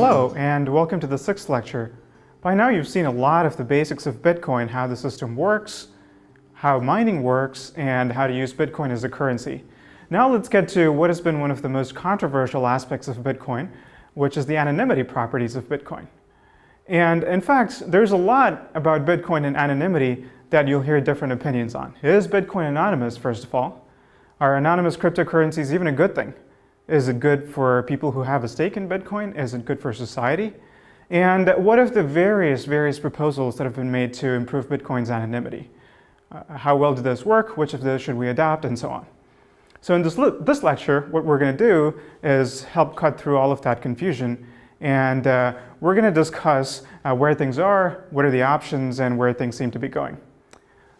Hello, and welcome to the 6th lecture. By now you've seen a lot of the basics of Bitcoin, how the system works, how mining works, and how to use Bitcoin as a currency. Now let's get to what has been one of the most controversial aspects of Bitcoin, which is the anonymity properties of Bitcoin. And in fact, there's a lot about Bitcoin and anonymity that you'll hear different opinions on. Is Bitcoin anonymous, first of all? Are anonymous cryptocurrencies even a good thing? Is it good for people who have a stake in Bitcoin? Is it good for society? And what of the various proposals that have been made to improve Bitcoin's anonymity? How well do those work? Which of those should we adopt? And so on. So in this lecture, what we're going to do is help cut through all of that confusion. And we're going to discuss where things are, what are the options, and where things seem to be going.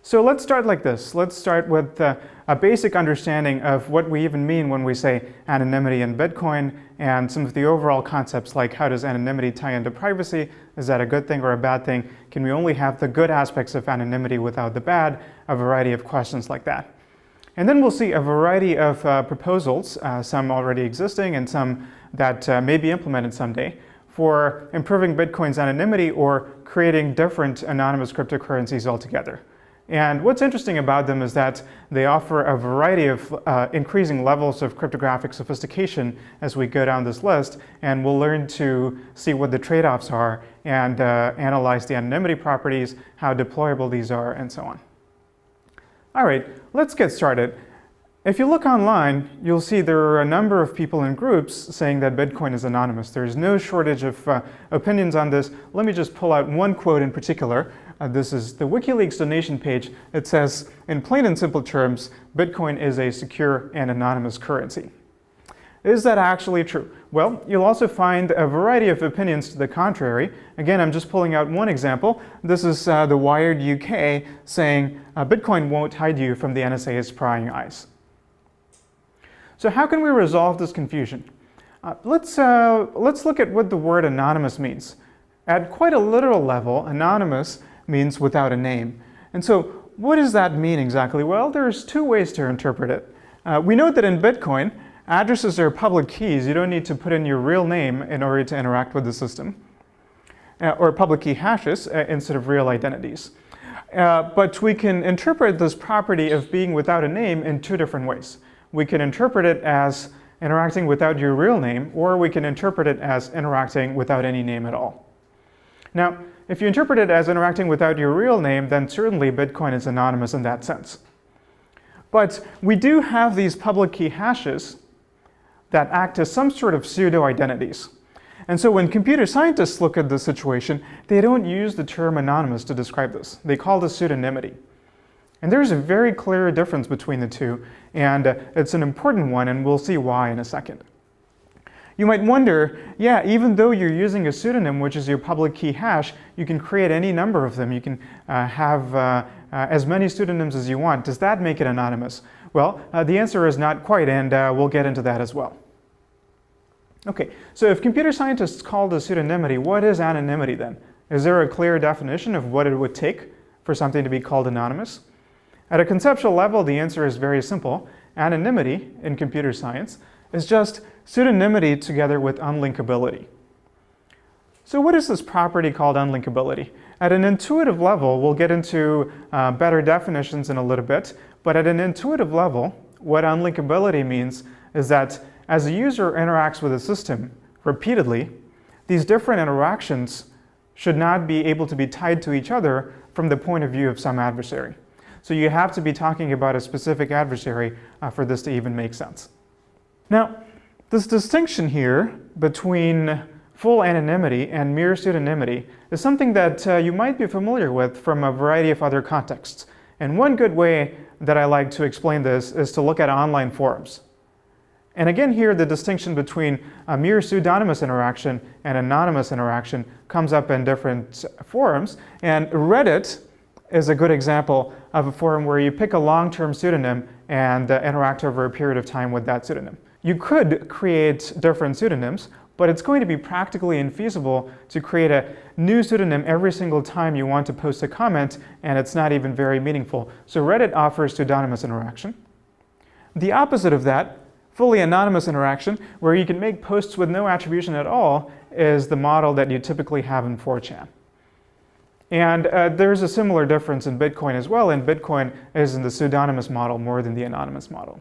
So let's start like this. Let's start with a basic understanding of what we even mean when we say anonymity in Bitcoin and some of the overall concepts like how does anonymity tie into privacy? Is that a good thing or a bad thing? Can we only have the good aspects of anonymity without the bad? A variety of questions like that. And then we'll see a variety of proposals, some already existing and some that may be implemented someday, for improving Bitcoin's anonymity or creating different anonymous cryptocurrencies altogether. And what's interesting about them is that they offer a variety of increasing levels of cryptographic sophistication as we go down this list, and we'll learn to see what the trade-offs are and analyze the anonymity properties, how deployable these are, and so on. All right, let's get started. If you look online, you'll see there are a number of people in groups saying that Bitcoin is anonymous. There's no shortage of opinions on this. Let me just pull out one quote in particular. This is the WikiLeaks donation page. It says, in plain and simple terms, Bitcoin is a secure and anonymous currency. Is that actually true? Well, you'll also find a variety of opinions to the contrary. Again, I'm just pulling out one example. This is the Wired UK saying, Bitcoin won't hide you from the NSA's prying eyes. So how can we resolve this confusion? Let's look at what the word anonymous means. At quite a literal level, anonymous means without a name. And so what does that mean exactly? Well, there's two ways to interpret it. We know that in Bitcoin, addresses are public keys. You don't need to put in your real name in order to interact with the system, or public key hashes instead of real identities. But we can interpret this property of being without a name in two different ways. We can interpret it as interacting without your real name, or we can interpret it as interacting without any name at all. Now, if you interpret it as interacting without your real name, then certainly Bitcoin is anonymous in that sense. But we do have these public key hashes that act as some sort of pseudo-identities. And so when computer scientists look at the situation, they don't use the term anonymous to describe this. They call this pseudonymity. And there's a very clear difference between the two, and it's an important one, and we'll see why in a second. You might wonder, yeah, even though you're using a pseudonym, which is your public key hash, you can create any number of them. You can have as many pseudonyms as you want. Does that make it anonymous? Well, the answer is not quite, and we'll get into that as well. Okay, so if computer scientists call this pseudonymity, what is anonymity then? Is there a clear definition of what it would take for something to be called anonymous? At a conceptual level, the answer is very simple. Anonymity in computer science is just pseudonymity together with unlinkability. So what is this property called unlinkability? At an intuitive level, we'll get into better definitions in a little bit, but at an intuitive level, what unlinkability means is that as a user interacts with a system repeatedly, these different interactions should not be able to be tied to each other from the point of view of some adversary. So you have to be talking about a specific adversary for this to even make sense. Now, this distinction here between full anonymity and mere pseudonymity is something that you might be familiar with from a variety of other contexts. And one good way that I like to explain this is to look at online forums. And again here, the distinction between a mere pseudonymous interaction and anonymous interaction comes up in different forums. And Reddit is a good example of a forum where you pick a long-term pseudonym and interact over a period of time with that pseudonym. You could create different pseudonyms, but it's going to be practically infeasible to create a new pseudonym every single time you want to post a comment, and it's not even very meaningful. So Reddit offers pseudonymous interaction. The opposite of that, fully anonymous interaction, where you can make posts with no attribution at all, is the model that you typically have in 4chan. And there's a similar difference in Bitcoin as well, and Bitcoin is in the pseudonymous model more than the anonymous model.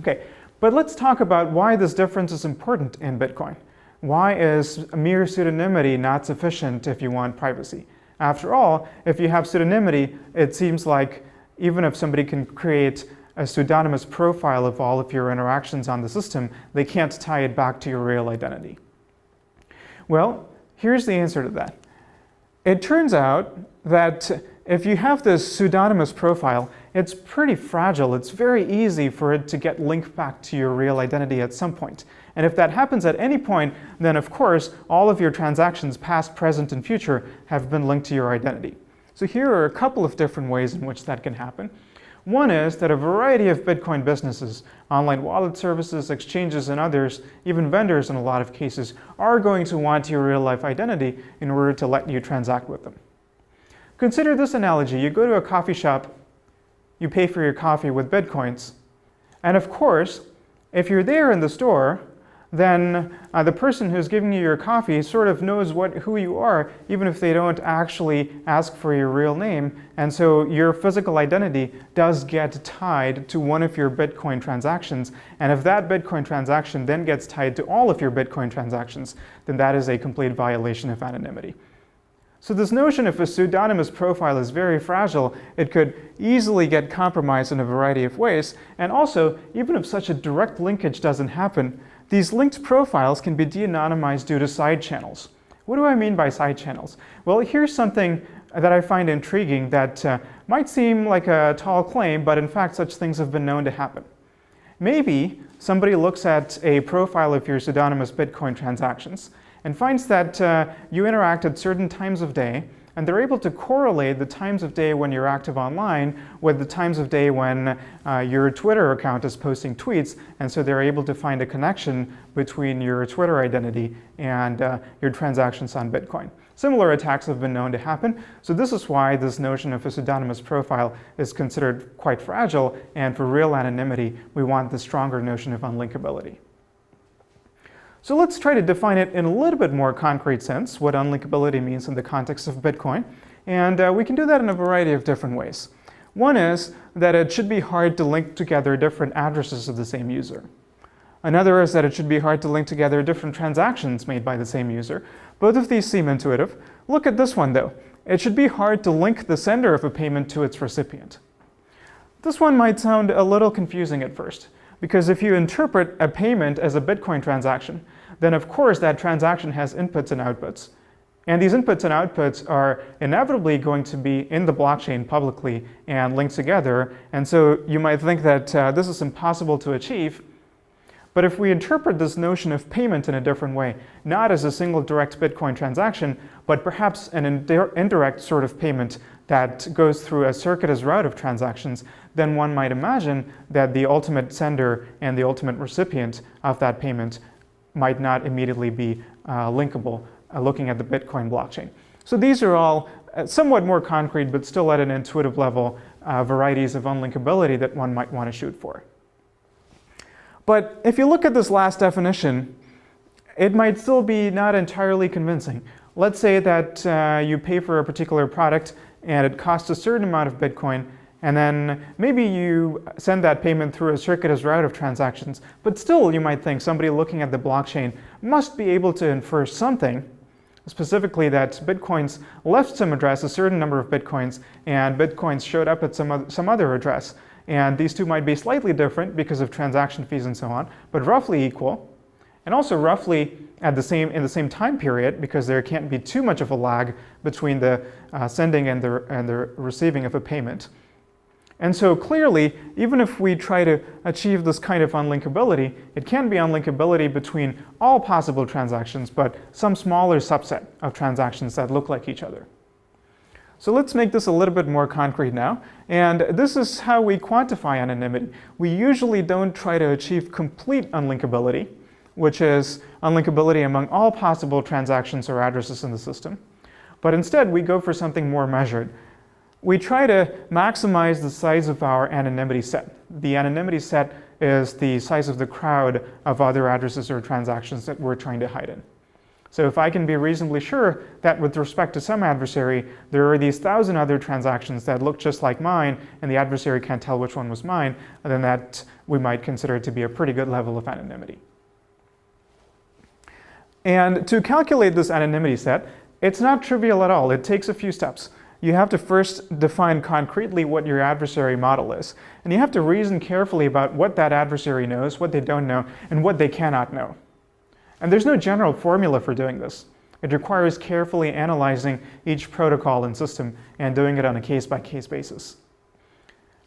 Okay, but let's talk about why this difference is important in Bitcoin. Why is mere pseudonymity not sufficient if you want privacy? After all, if you have pseudonymity, it seems like even if somebody can create a pseudonymous profile of all of your interactions on the system, they can't tie it back to your real identity. Well, here's the answer to that. It turns out that if you have this pseudonymous profile, it's pretty fragile. It's very easy for it to get linked back to your real identity at some point. And if that happens at any point, then of course, all of your transactions, past, present, and future, have been linked to your identity. So here are a couple of different ways in which that can happen. One is that a variety of Bitcoin businesses, online wallet services, exchanges, and others, even vendors in a lot of cases, are going to want your real-life identity in order to let you transact with them. Consider this analogy. You go to a coffee shop, you pay for your coffee with Bitcoins, and of course, if you're there in the store, then the person who's giving you your coffee sort of knows who you are, even if they don't actually ask for your real name. And so your physical identity does get tied to one of your Bitcoin transactions. And if that Bitcoin transaction then gets tied to all of your Bitcoin transactions, then that is a complete violation of anonymity. So this notion of a pseudonymous profile is very fragile. It could easily get compromised in a variety of ways. And also, even if such a direct linkage doesn't happen, these linked profiles can be de-anonymized due to side channels. What do I mean by side channels? Well, here's something that I find intriguing that might seem like a tall claim, but in fact such things have been known to happen. Maybe somebody looks at a profile of your pseudonymous Bitcoin transactions and finds that you interact at certain times of day, and they're able to correlate the times of day when you're active online with the times of day when your Twitter account is posting tweets, and so they're able to find a connection between your Twitter identity and your transactions on Bitcoin. Similar attacks have been known to happen, so this is why this notion of a pseudonymous profile is considered quite fragile, and for real anonymity, we want the stronger notion of unlinkability. So let's try to define it in a little bit more concrete sense, what unlinkability means in the context of Bitcoin. And we can do that in a variety of different ways. One is that it should be hard to link together different addresses of the same user. Another is that it should be hard to link together different transactions made by the same user. Both of these seem intuitive. Look at this one though. It should be hard to link the sender of a payment to its recipient. This one might sound a little confusing at first, because if you interpret a payment as a Bitcoin transaction, then of course that transaction has inputs and outputs. And these inputs and outputs are inevitably going to be in the blockchain publicly and linked together. And so you might think that this is impossible to achieve. But if we interpret this notion of payment in a different way, not as a single direct Bitcoin transaction, but perhaps an indirect sort of payment that goes through a circuitous route of transactions, then one might imagine that the ultimate sender and the ultimate recipient of that payment might not immediately be linkable looking at the Bitcoin blockchain. So these are all somewhat more concrete, but still at an intuitive level, varieties of unlinkability that one might want to shoot for. But if you look at this last definition, it might still be not entirely convincing. Let's say that you pay for a particular product and it costs a certain amount of Bitcoin, and then maybe you send that payment through a circuitous route of transactions, but still you might think somebody looking at the blockchain must be able to infer something, specifically that Bitcoins left some address, a certain number of Bitcoins, and Bitcoins showed up at some other address. And these two might be slightly different because of transaction fees and so on, but roughly equal. And also roughly in the same time period, because there can't be too much of a lag between the sending and the receiving of a payment. And so clearly, even if we try to achieve this kind of unlinkability, it can be unlinkability between all possible transactions, but some smaller subset of transactions that look like each other. So let's make this a little bit more concrete now. And this is how we quantify anonymity. We usually don't try to achieve complete unlinkability, which is unlinkability among all possible transactions or addresses in the system. But instead, we go for something more measured. We try to maximize the size of our anonymity set. The anonymity set is the size of the crowd of other addresses or transactions that we're trying to hide in. So if I can be reasonably sure that with respect to some adversary, there are these 1,000 other transactions that look just like mine, and the adversary can't tell which one was mine, then that we might consider to be a pretty good level of anonymity. And to calculate this anonymity set, it's not trivial at all. It takes a few steps. You have to first define concretely what your adversary model is. And you have to reason carefully about what that adversary knows, what they don't know, and what they cannot know. And there's no general formula for doing this. It requires carefully analyzing each protocol and system and doing it on a case-by-case basis.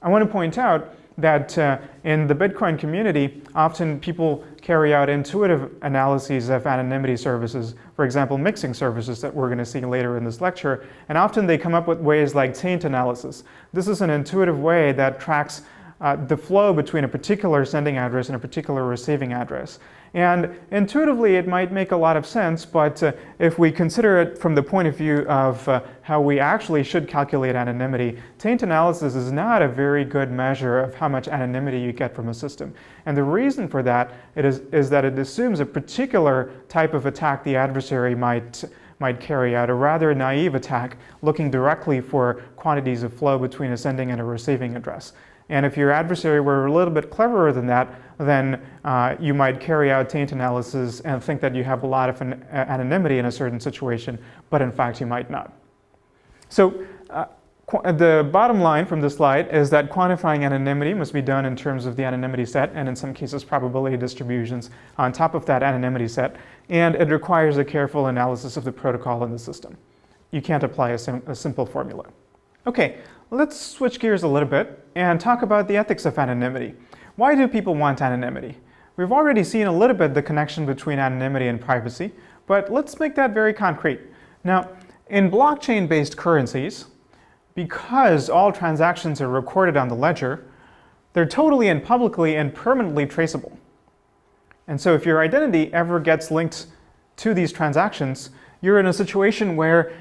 I want to point out that in the Bitcoin community, often people carry out intuitive analyses of anonymity services, for example, mixing services that we're going to see later in this lecture, and often they come up with ways like taint analysis. This is an intuitive way that tracks the flow between a particular sending address and a particular receiving address. And intuitively, it might make a lot of sense, but if we consider it from the point of view of how we actually should calculate anonymity, taint analysis is not a very good measure of how much anonymity you get from a system. And the reason for that is that it assumes a particular type of attack the adversary might carry out, a rather naive attack looking directly for quantities of flow between a sending and a receiving address. And if your adversary were a little bit cleverer than that, then you might carry out taint analysis and think that you have a lot of anonymity in a certain situation, but in fact you might not. So the bottom line from this slide is that quantifying anonymity must be done in terms of the anonymity set, and in some cases probability distributions on top of that anonymity set, and it requires a careful analysis of the protocol in the system. You can't apply a simple formula. Okay, let's switch gears a little bit and talk about the ethics of anonymity. Why do people want anonymity? We've already seen a little bit the connection between anonymity and privacy, but let's make that very concrete. Now, in blockchain-based currencies, because all transactions are recorded on the ledger, they're totally and publicly and permanently traceable. And so if your identity ever gets linked to these transactions, you're in a situation where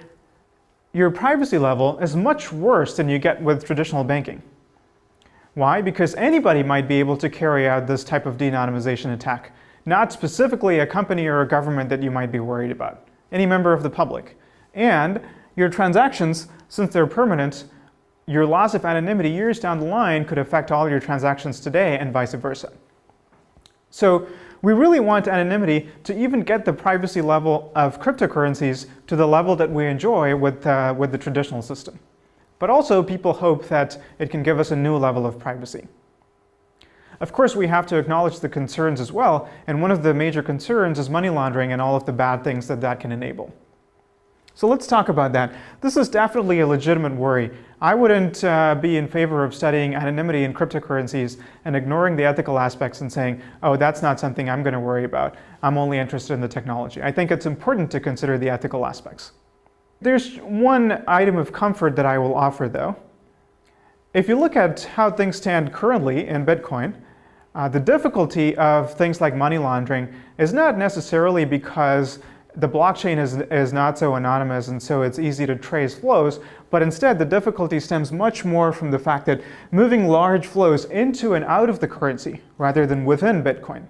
your privacy level is much worse than you get with traditional banking. Why? Because anybody might be able to carry out this type of de-anonymization attack, not specifically a company or a government that you might be worried about, any member of the public. And your transactions, since they're permanent, your loss of anonymity years down the line could affect all your transactions today and vice versa. So we really want anonymity to even get the privacy level of cryptocurrencies to the level that we enjoy with the traditional system. But also people hope that it can give us a new level of privacy. Of course, we have to acknowledge the concerns as well, and one of the major concerns is money laundering and all of the bad things that that can enable. So let's talk about that. This is definitely a legitimate worry. I wouldn't be in favor of studying anonymity in cryptocurrencies and ignoring the ethical aspects and saying, oh, that's not something I'm going to worry about. I'm only interested in the technology. I think it's important to consider the ethical aspects. There's one item of comfort that I will offer, though. If you look at how things stand currently in Bitcoin, the difficulty of things like money laundering is not necessarily because the blockchain is not so anonymous and so it's easy to trace flows, but instead the difficulty stems much more from the fact that moving large flows into and out of the currency rather than within Bitcoin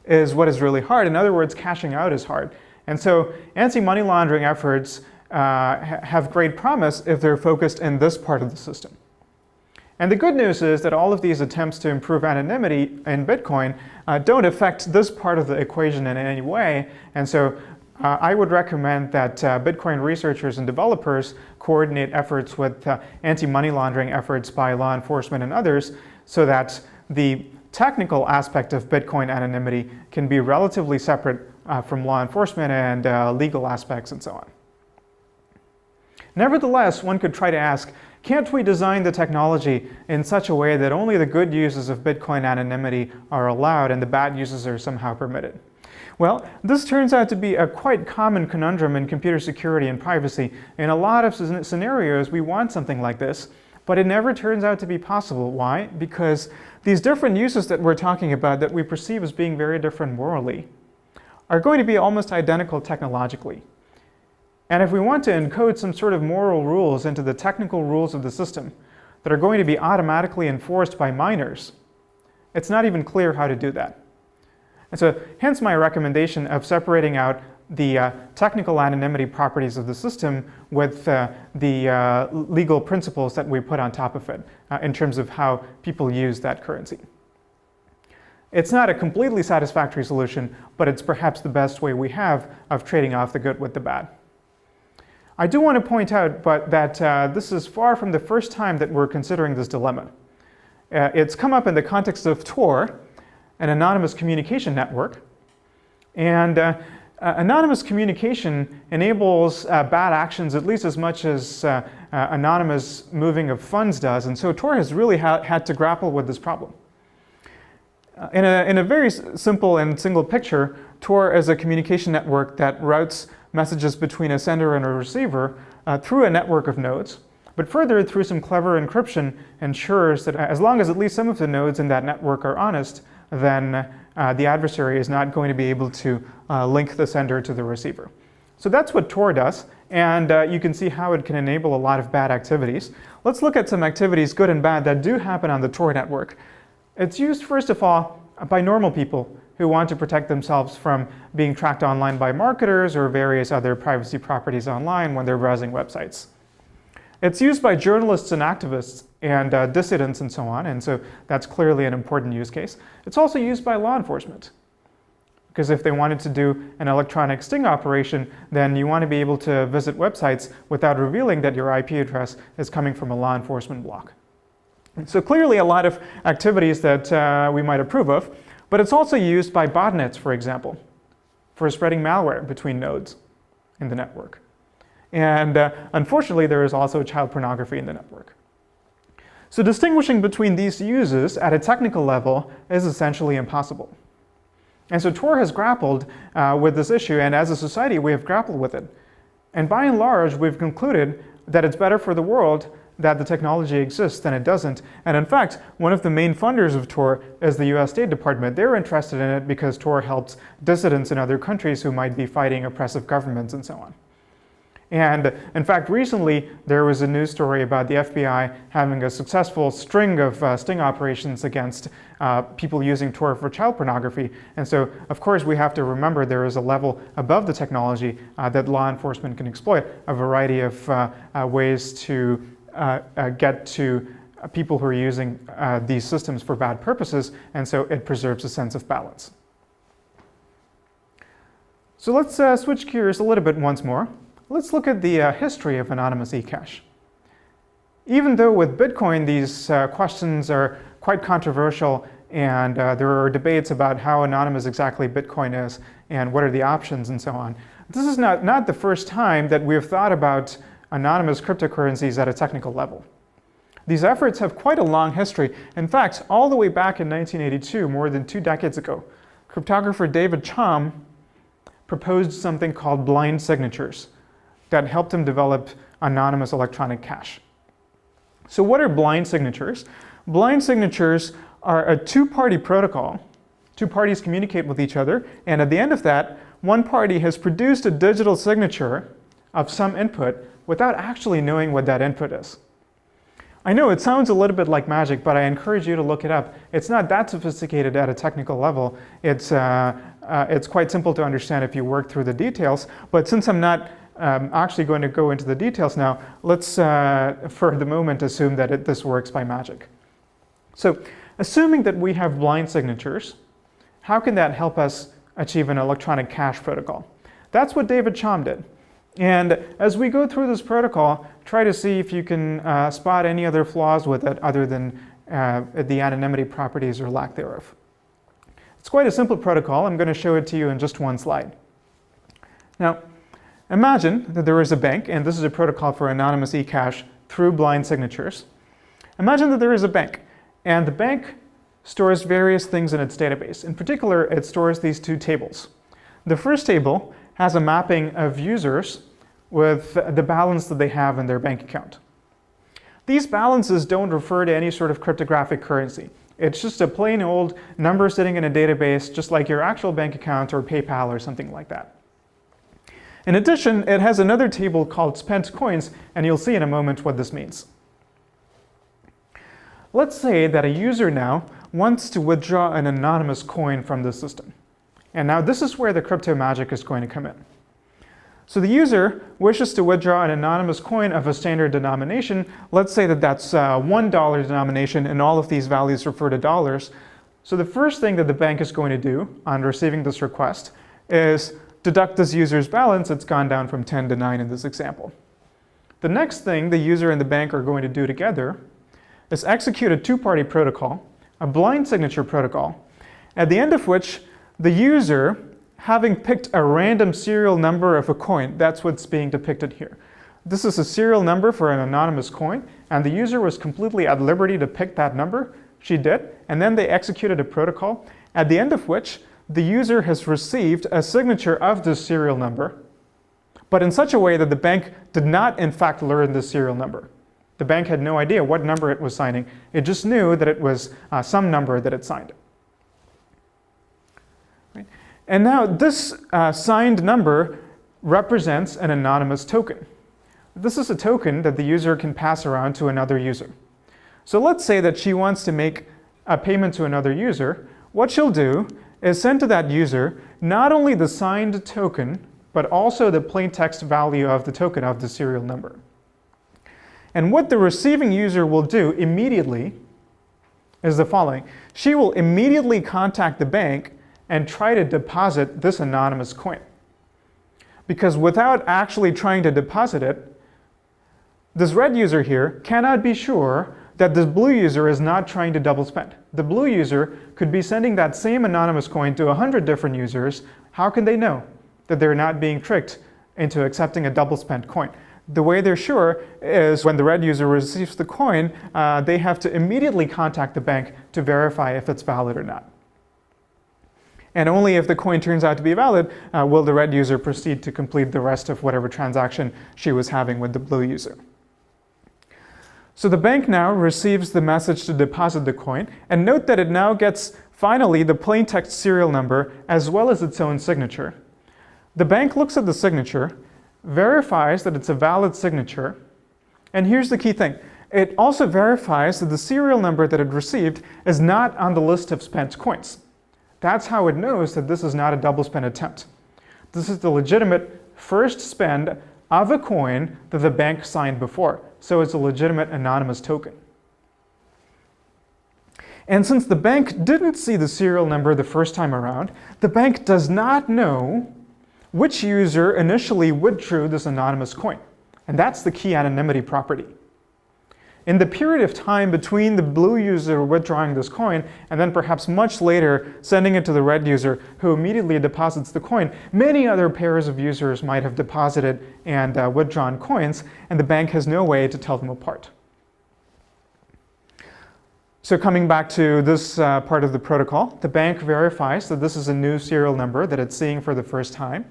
is what is really hard. In other words, cashing out is hard. And so anti-money laundering efforts have great promise if they're focused in this part of the system. And the good news is that all of these attempts to improve anonymity in Bitcoin don't affect this part of the equation in any way. And so I would recommend that Bitcoin researchers and developers coordinate efforts with anti-money laundering efforts by law enforcement and others so that the technical aspect of Bitcoin anonymity can be relatively separate from law enforcement and legal aspects and so on. Nevertheless, one could try to ask, can't we design the technology in such a way that only the good uses of Bitcoin anonymity are allowed and the bad uses are somehow permitted? Well, this turns out to be a quite common conundrum in computer security and privacy. In a lot of scenarios, we want something like this, but it never turns out to be possible. Why? Because these different uses that we're talking about that we perceive as being very different morally are going to be almost identical technologically. And if we want to encode some sort of moral rules into the technical rules of the system that are going to be automatically enforced by miners, it's not even clear how to do that. And so hence my recommendation of separating out the technical anonymity properties of the system with the legal principles that we put on top of it in terms of how people use that currency. It's not a completely satisfactory solution, but it's perhaps the best way we have of trading off the good with the bad. I do want to point out that this is far from the first time that we're considering this dilemma. It's come up in the context of Tor, an anonymous communication network. And anonymous communication enables bad actions at least as much as anonymous moving of funds does. And so Tor has really had to grapple with this problem. In a very simple and single picture, Tor is a communication network that routes messages between a sender and a receiver through a network of nodes. But further, through some clever encryption, ensures that as long as at least some of the nodes in that network are honest, then the adversary is not going to be able to link the sender to the receiver. So that's what Tor does, and you can see how it can enable a lot of bad activities. Let's look at some activities, good and bad, that do happen on the Tor network. It's used, first of all, by normal people who want to protect themselves from being tracked online by marketers or various other privacy properties online when they're browsing websites. It's used by journalists and activists and dissidents and so on, and so that's clearly an important use case. It's also used by law enforcement, because if they wanted to do an electronic sting operation, then you want to be able to visit websites without revealing that your IP address is coming from a law enforcement block. So clearly a lot of activities that we might approve of, but it's also used by botnets, for example, for spreading malware between nodes in the network. And unfortunately, there is also child pornography in the network. So distinguishing between these uses at a technical level is essentially impossible. And so Tor has grappled with this issue, and as a society, we have grappled with it. And by and large, we've concluded that it's better for the world that the technology exists than it doesn't. And in fact, one of the main funders of Tor is the US State Department. They're interested in it because Tor helps dissidents in other countries who might be fighting oppressive governments and so on. And in fact, recently there was a news story about the FBI having a successful string of sting operations against people using Tor for child pornography. And so, of course, we have to remember there is a level above the technology that law enforcement can exploit, a variety of ways to get to people who are using these systems for bad purposes, and so it preserves a sense of balance. So let's switch gears a little bit once more. Let's look at the history of anonymous eCash. Even though with Bitcoin these questions are quite controversial and there are debates about how anonymous exactly Bitcoin is and what are the options and so on, this is not the first time that we've thought about anonymous cryptocurrencies at a technical level. These efforts have quite a long history. In fact, all the way back in 1982, more than 2 decades ago, cryptographer David Chaum proposed something called blind signatures that helped him develop anonymous electronic cash. So what are blind signatures? Blind signatures are a two-party protocol. Two parties communicate with each other, and at the end of that, one party has produced a digital signature of some input without actually knowing what that input is. I know it sounds a little bit like magic, but I encourage you to look it up. It's not that sophisticated at a technical level. It's quite simple to understand if you work through the details, but since I'm not actually going to go into the details now, let's for the moment assume that this works by magic. So assuming that we have blind signatures, how can that help us achieve an electronic cash protocol? That's what David Chaum did. And as we go through this protocol, try to see if you can spot any other flaws with it other than the anonymity properties or lack thereof. It's quite a simple protocol. I'm going to show it to you in just one slide. Now, imagine that there is a bank, and this is a protocol for anonymous eCash through blind signatures. Imagine that there is a bank, and the bank stores various things in its database. In particular, it stores these 2 tables. The first table has a mapping of users with the balance that they have in their bank account. These balances don't refer to any sort of cryptographic currency. It's just a plain old number sitting in a database, just like your actual bank account or PayPal or something like that. In addition, it has another table called spent coins, and you'll see in a moment what this means. Let's say that a user now wants to withdraw an anonymous coin from the system. And now this is where the crypto magic is going to come in. So the user wishes to withdraw an anonymous coin of a standard denomination. Let's say that that's $1 denomination, and all of these values refer to dollars. So the first thing that the bank is going to do on receiving this request is deduct this user's balance. It's gone down from 10 to 9 in this example. The next thing the user and the bank are going to do together is execute a two-party protocol, a blind signature protocol, at the end of which the user, having picked a random serial number of a coin, that's what's being depicted here. This is a serial number for an anonymous coin, and the user was completely at liberty to pick that number. She did, and then they executed a protocol, at the end of which the user has received a signature of this serial number, but in such a way that the bank did not in fact learn the serial number. The bank had no idea what number it was signing. It just knew that it was some number that it signed. And now this signed number represents an anonymous token. This is a token that the user can pass around to another user. So let's say that she wants to make a payment to another user. What she'll do is send to that user not only the signed token, but also the plain text value of the token of the serial number. And what the receiving user will do immediately is the following. She will immediately contact the bank and try to deposit this anonymous coin. Because without actually trying to deposit it, this red user here cannot be sure that this blue user is not trying to double spend. The blue user could be sending that same anonymous coin to 100 different users. How can they know that they're not being tricked into accepting a double spent coin? The way they're sure is when the red user receives the coin, they have to immediately contact the bank to verify if it's valid or not. And only if the coin turns out to be valid will the red user proceed to complete the rest of whatever transaction she was having with the blue user. So the bank now receives the message to deposit the coin, and note that it now gets finally the plain text serial number as well as its own signature. The bank looks at the signature, verifies that it's a valid signature, and here's the key thing. It also verifies that the serial number that it received is not on the list of spent coins. That's how it knows that this is not a double spend attempt. This is the legitimate first spend of a coin that the bank signed before. So it's a legitimate anonymous token. And since the bank didn't see the serial number the first time around, the bank does not know which user initially withdrew this anonymous coin. And that's the key anonymity property. In the period of time between the blue user withdrawing this coin and then perhaps much later sending it to the red user who immediately deposits the coin, many other pairs of users might have deposited and withdrawn coins, and the bank has no way to tell them apart. So coming back to this part of the protocol, the bank verifies that this is a new serial number that it's seeing for the first time.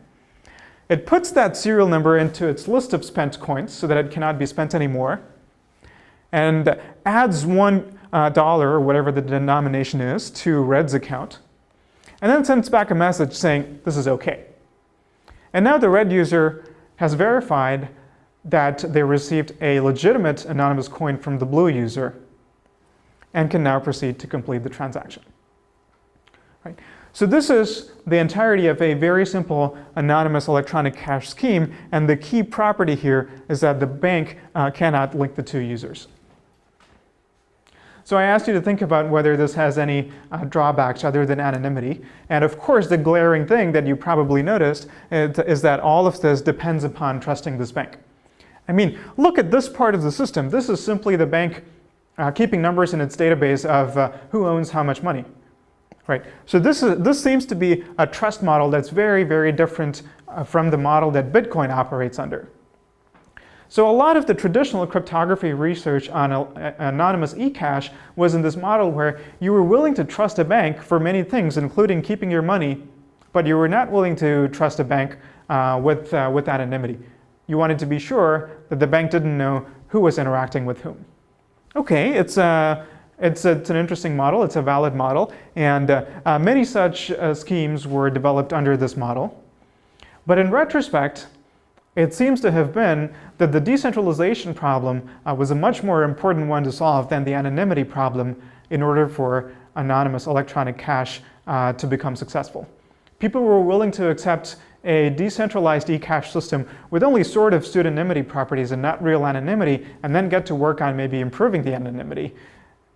It puts that serial number into its list of spent coins so that it cannot be spent anymore, and adds $1 or whatever the denomination is to Red's account, and then sends back a message saying this is okay. And now the red user has verified that they received a legitimate anonymous coin from the blue user and can now proceed to complete the transaction. Right? So this is the entirety of a very simple anonymous electronic cash scheme, and the key property here is that the bank cannot link the two users. So I asked you to think about whether this has any drawbacks other than anonymity. And of course, the glaring thing that you probably noticed is that all of this depends upon trusting this bank. I mean, look at this part of the system. This is simply the bank keeping numbers in its database of who owns how much money. Right. So this seems to be a trust model that's very, very different from the model that Bitcoin operates under. So a lot of the traditional cryptography research on anonymous eCash was in this model where you were willing to trust a bank for many things, including keeping your money, but you were not willing to trust a bank with anonymity. You wanted to be sure that the bank didn't know who was interacting with whom. Okay, it's an interesting model, it's a valid model, and many such schemes were developed under this model. But in retrospect, it seems to have been that the decentralization problem was a much more important one to solve than the anonymity problem in order for anonymous electronic cash to become successful. People were willing to accept a decentralized eCash system with only sort of pseudonymity properties and not real anonymity, and then get to work on maybe improving the anonymity,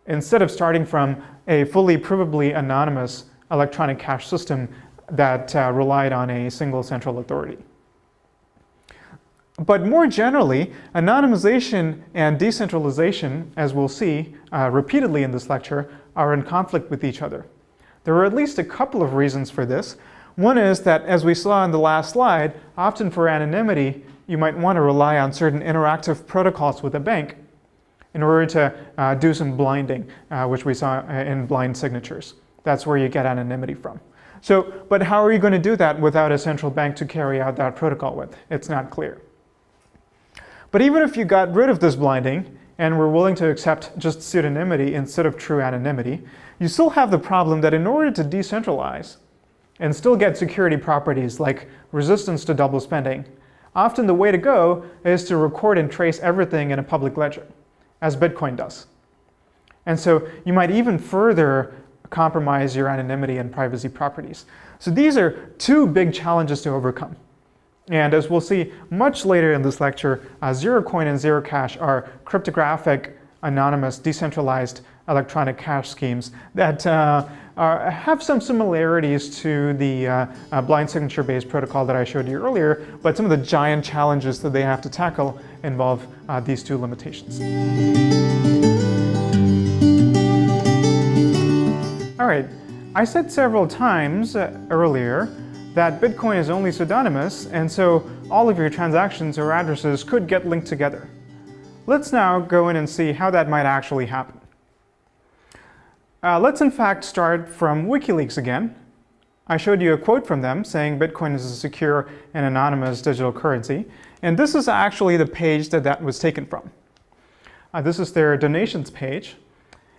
instead of starting from a fully provably anonymous electronic cash system that relied on a single central authority. But more generally, anonymization and decentralization, as we'll see repeatedly in this lecture, are in conflict with each other. There are at least a couple of reasons for this. One is that, as we saw in the last slide, often for anonymity, you might want to rely on certain interactive protocols with a bank in order to do some blinding, which we saw in blind signatures. That's where you get anonymity from. But how are you going to do that without a central bank to carry out that protocol with? It's not clear. But even if you got rid of this blinding and were willing to accept just pseudonymity instead of true anonymity, you still have the problem that in order to decentralize and still get security properties like resistance to double spending, often the way to go is to record and trace everything in a public ledger, as Bitcoin does. And so you might even further compromise your anonymity and privacy properties. So these are two big challenges to overcome. And as we'll see much later in this lecture, ZeroCoin and ZeroCash are cryptographic, anonymous, decentralized electronic cash schemes that have some similarities to the blind signature-based protocol that I showed you earlier, but some of the giant challenges that they have to tackle involve these two limitations. All right, I said several times earlier that Bitcoin is only pseudonymous, and so all of your transactions or addresses could get linked together. Let's now go in and see how that might actually happen. Let's in fact start from WikiLeaks again. I showed you a quote from them saying Bitcoin is a secure and anonymous digital currency, and this is actually the page that was taken from. This is their donations page.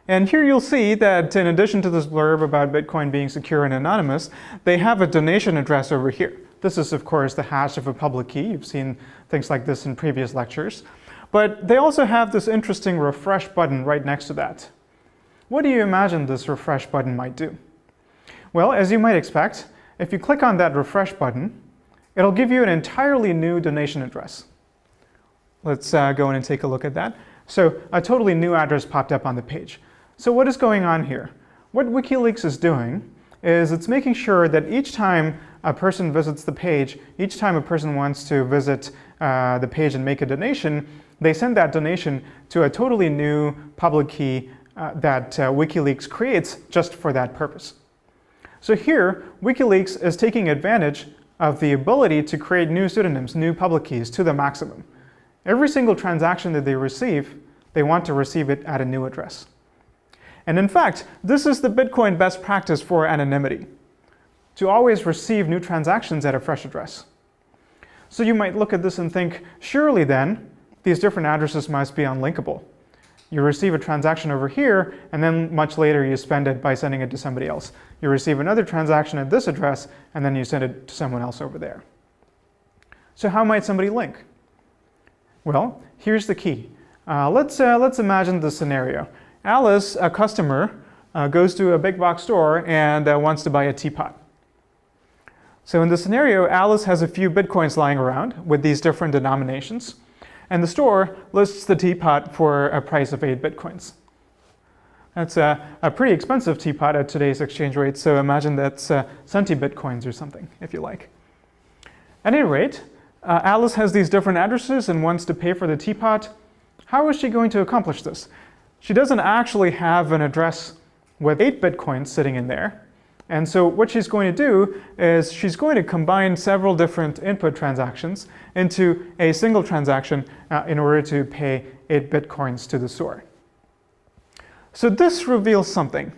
And here you'll see that in addition to this blurb about Bitcoin being secure and anonymous, they have a donation address over here. This is, of course, the hash of a public key. You've seen things like this in previous lectures. But they also have this interesting refresh button right next to that. What do you imagine this refresh button might do? Well, as you might expect, if you click on that refresh button, it'll give you an entirely new donation address. Let's go in and take a look at that. So a totally new address popped up on the page. So what is going on here? What WikiLeaks is doing is it's making sure that each time a person visits the page, each time a person wants to visit the page and make a donation, they send that donation to a totally new public key that WikiLeaks creates just for that purpose. So here, WikiLeaks is taking advantage of the ability to create new pseudonyms, new public keys to the maximum. Every single transaction that they receive, they want to receive it at a new address. And in fact, this is the Bitcoin best practice for anonymity, to always receive new transactions at a fresh address. So you might look at this and think, surely then, these different addresses must be unlinkable. You receive a transaction over here, and then much later you spend it by sending it to somebody else. You receive another transaction at this address, and then you send it to someone else over there. So how might somebody link? Well, here's the key. Let's imagine this scenario. Alice, a customer, goes to a big box store and wants to buy a teapot. So in this scenario, Alice has a few Bitcoins lying around with these different denominations, and the store lists the teapot for a price of 8 Bitcoins. That's a pretty expensive teapot at today's exchange rate, so imagine that's centi Bitcoins or something, if you like. At any rate, Alice has these different addresses and wants to pay for the teapot. How is she going to accomplish this? She doesn't actually have an address with 8 Bitcoins sitting in there. And so what she's going to do is she's going to combine several different input transactions into a single transaction in order to pay 8 Bitcoins to the store. So this reveals something.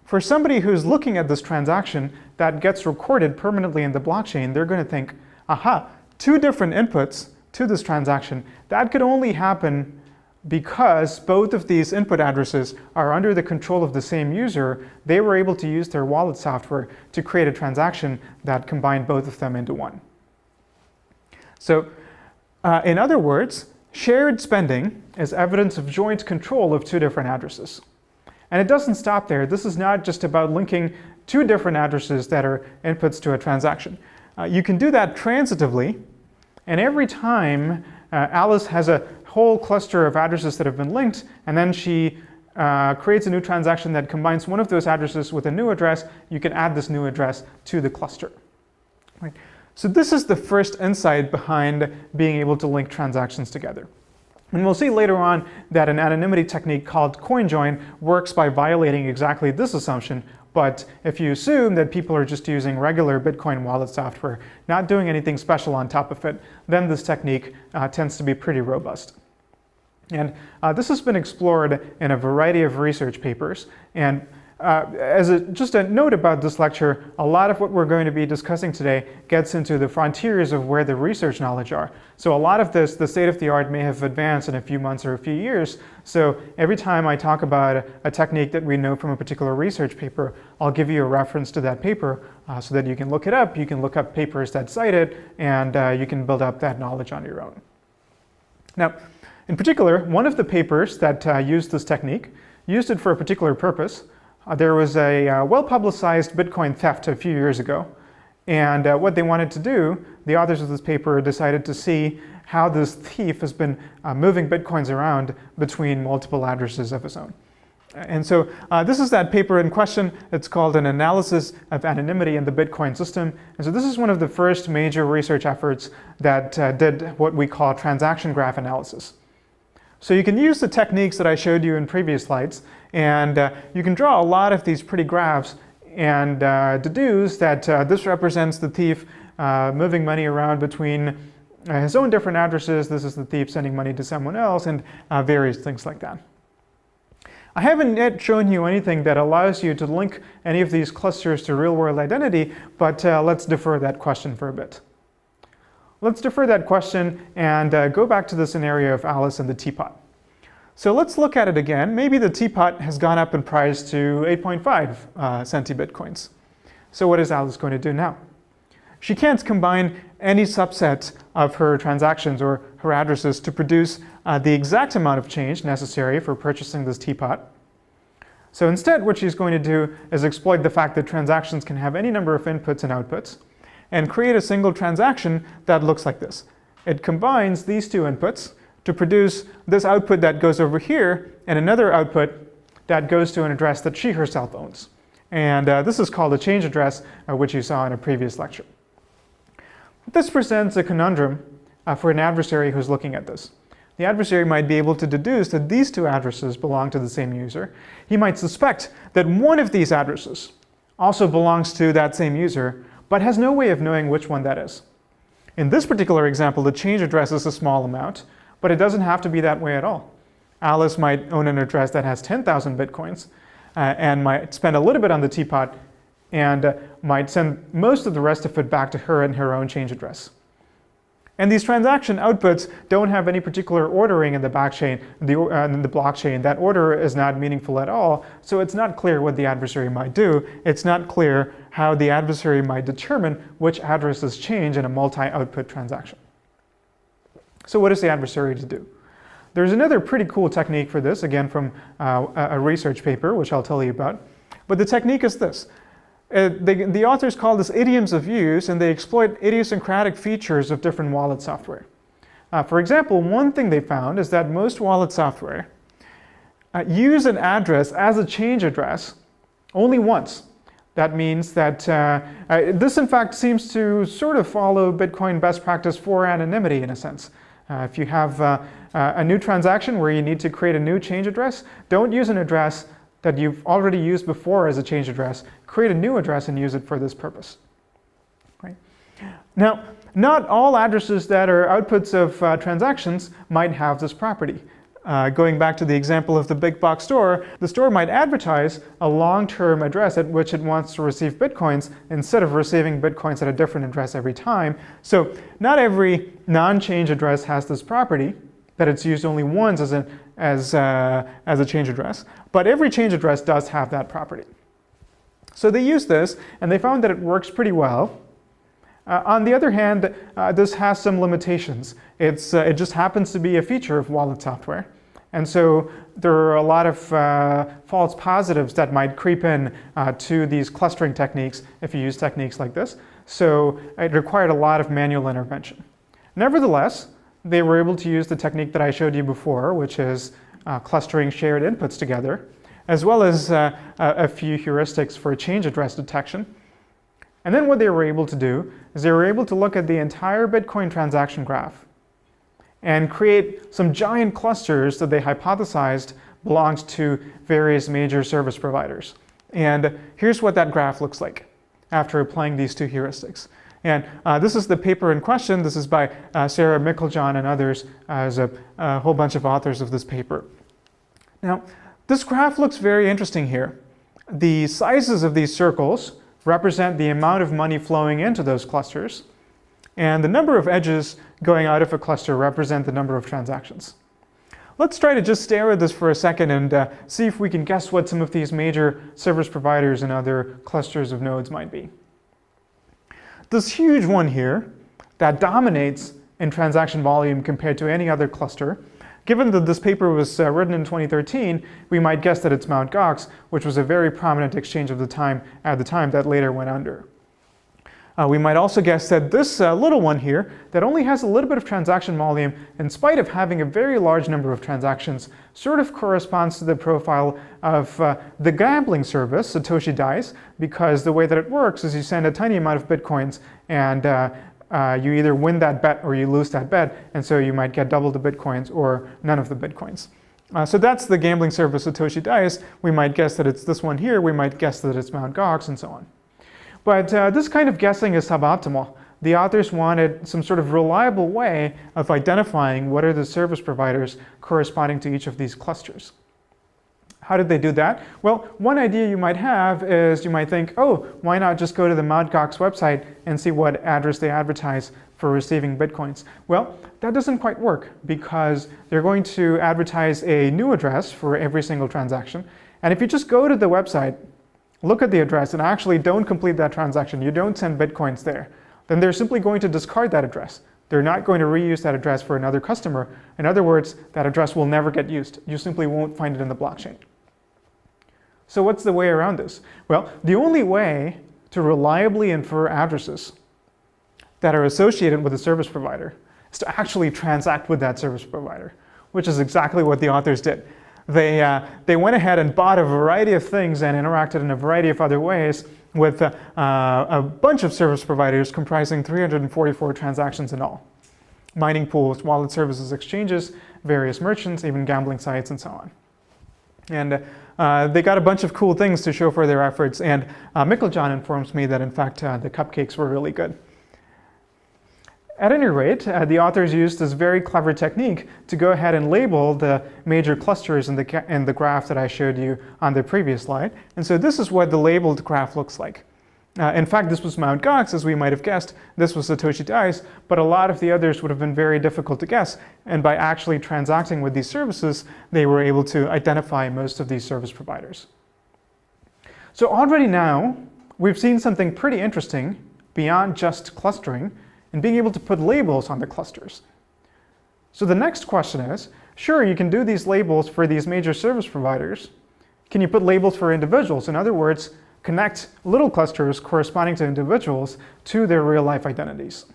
For somebody who's looking at this transaction that gets recorded permanently in the blockchain, they're going to think, aha, 2 different inputs to this transaction. That could only happen because both of these input addresses are under the control of the same user. They were able to use their wallet software to create a transaction that combined both of them into one. So in other words, shared spending is evidence of joint control of 2 different addresses. And it doesn't stop there. This is not just about linking 2 different addresses that are inputs to a transaction. You can do that transitively, and every time Alice has a whole cluster of addresses that have been linked, and then she creates a new transaction that combines one of those addresses with a new address, you can add this new address to the cluster. Right? So this is the first insight behind being able to link transactions together. And we'll see later on that an anonymity technique called coin join works by violating exactly this assumption. But if you assume that people are just using regular Bitcoin wallet software, not doing anything special on top of it, then this technique tends to be pretty robust. And this has been explored in a variety of research papers. And just a note about this lecture, a lot of what we're going to be discussing today gets into the frontiers of where the research knowledge are. So a lot of this, the state of the art, may have advanced in a few months or a few years. So every time I talk about a technique that we know from a particular research paper, I'll give you a reference to that paper so that you can look it up. You can look up papers that cite it, and you can build up that knowledge on your own. Now, in particular, one of the papers that used this technique used it for a particular purpose. There was a well-publicized Bitcoin theft a few years ago, and what they wanted to do, the authors of this paper decided to see how this thief has been moving Bitcoins around between multiple addresses of his own. And so this is that paper in question. It's called An Analysis of Anonymity in the Bitcoin System. And so this is one of the first major research efforts that did what we call transaction graph analysis. So you can use the techniques that I showed you in previous slides, and you can draw a lot of these pretty graphs and deduce that this represents the thief moving money around between his own different addresses. This is the thief sending money to someone else, and various things like that. I haven't yet shown you anything that allows you to link any of these clusters to real-world identity, but let's defer that question for a bit. Let's defer that question and go back to the scenario of Alice and the teapot. So let's look at it again. Maybe the teapot has gone up in price to 8.5 centibitcoins. So what is Alice going to do now? She can't combine any subset of her transactions or her addresses to produce the exact amount of change necessary for purchasing this teapot. So instead, what she's going to do is exploit the fact that transactions can have any number of inputs and outputs, and create a single transaction that looks like this. It combines these two inputs to produce this output that goes over here, and another output that goes to an address that she herself owns. And this is called a change address, which you saw in a previous lecture. This presents a conundrum for an adversary who's looking at this. The adversary might be able to deduce that these two addresses belong to the same user. He might suspect that one of these addresses also belongs to that same user, but has no way of knowing which one that is. In this particular example, the change address is a small amount, but it doesn't have to be that way at all. Alice might own an address that has 10,000 bitcoins and might spend a little bit on the teapot and might send most of the rest of it back to her in her own change address. And these transaction outputs don't have any particular ordering in the blockchain. That order is not meaningful at all, so it's not clear what the adversary might do. It's not clear how the adversary might determine which addresses change in a multi-output transaction. So what is the adversary to do? There's another pretty cool technique for this, again from a research paper, which I'll tell you about. But the technique is this. The authors call this idioms of use, and they exploit idiosyncratic features of different wallet software. For example, one thing they found is that most wallet software use an address as a change address only once. That means that this, in fact, seems to sort of follow Bitcoin best practice for anonymity in a sense. If you have a new transaction where you need to create a new change address, don't use an address that you've already used before as a change address. Create a new address and use it for this purpose. Right? Now, not all addresses that are outputs of transactions might have this property. Going back to the example of the big box store, the store might advertise a long-term address at which it wants to receive bitcoins instead of receiving bitcoins at a different address every time. So not every non-change address has this property, that it's used only once as a change address, but every change address does have that property. So they use this, and they found that it works pretty well. On the other hand, this has some limitations. It just happens to be a feature of wallet software. And so there are a lot of false positives that might creep in to these clustering techniques if you use techniques like this. so it required a lot of manual intervention. Nevertheless, they were able to use the technique that I showed you before, which is clustering shared inputs together, as well as a few heuristics for change address detection. And then what they were able to do is they were able to look at the entire Bitcoin transaction graph and create some giant clusters that they hypothesized belonged to various major service providers. And here's what that graph looks like after applying these two heuristics. And this is the paper in question. This is by Sarah Mickeljohn and others as a whole bunch of authors of this paper. Now, this graph looks very interesting here. The sizes of these circles represent the amount of money flowing into those clusters, and the number of edges going out of a cluster represent the number of transactions. Let's try to just stare at this for a second and see if we can guess what some of these major service providers and other clusters of nodes might be. This huge one here that dominates in transaction volume compared to any other cluster, given that this paper was written in 2013, we might guess that it's Mt. Gox, which was a very prominent exchange at the time that later went under. We might also guess that this little one here, that only has a little bit of transaction volume, in spite of having a very large number of transactions, sort of corresponds to the profile of the gambling service, Satoshi Dice, because the way that it works is you send a tiny amount of Bitcoins and you either win that bet or you lose that bet, and so you might get double the Bitcoins or none of the Bitcoins. So that's the gambling service Satoshi Dice. We might guess that it's this one here, we might guess that it's Mt. Gox, and so on. But this kind of guessing is suboptimal. The authors wanted some sort of reliable way of identifying what are the service providers corresponding to each of these clusters. How did they do that? Well, one idea you might have is you might think, oh, why not just go to the Mt. Gox website and see what address they advertise for receiving Bitcoins? Well, that doesn't quite work because they're going to advertise a new address for every single transaction. And if you just go to the website, look at the address, and actually don't complete that transaction, you don't send Bitcoins there, then they're simply going to discard that address. They're not going to reuse that address for another customer. In other words, that address will never get used. You simply won't find it in the blockchain. So what's the way around this? Well, the only way to reliably infer addresses that are associated with a service provider is to actually transact with that service provider, which is exactly what the authors did. They went ahead and bought a variety of things and interacted in a variety of other ways with a bunch of service providers comprising 344 transactions in all. Mining pools, wallet services exchanges, various merchants, even gambling sites, and so on. And they got a bunch of cool things to show for their efforts, and Mickeljohn informs me that in fact the cupcakes were really good. At any rate, the authors used this very clever technique to go ahead and label the major clusters in the graph that I showed you on the previous slide. And so this is what the labeled graph looks like. In fact, this was Mt. Gox, as we might have guessed. This was Satoshi Dice, but a lot of the others would have been very difficult to guess. And by actually transacting with these services, they were able to identify most of these service providers. So already now, we've seen something pretty interesting beyond just clustering and being able to put labels on the clusters. So the next question is, sure, you can do these labels for these major service providers. Can you put labels for individuals? In other words, connect little clusters corresponding to individuals to their real-life identities.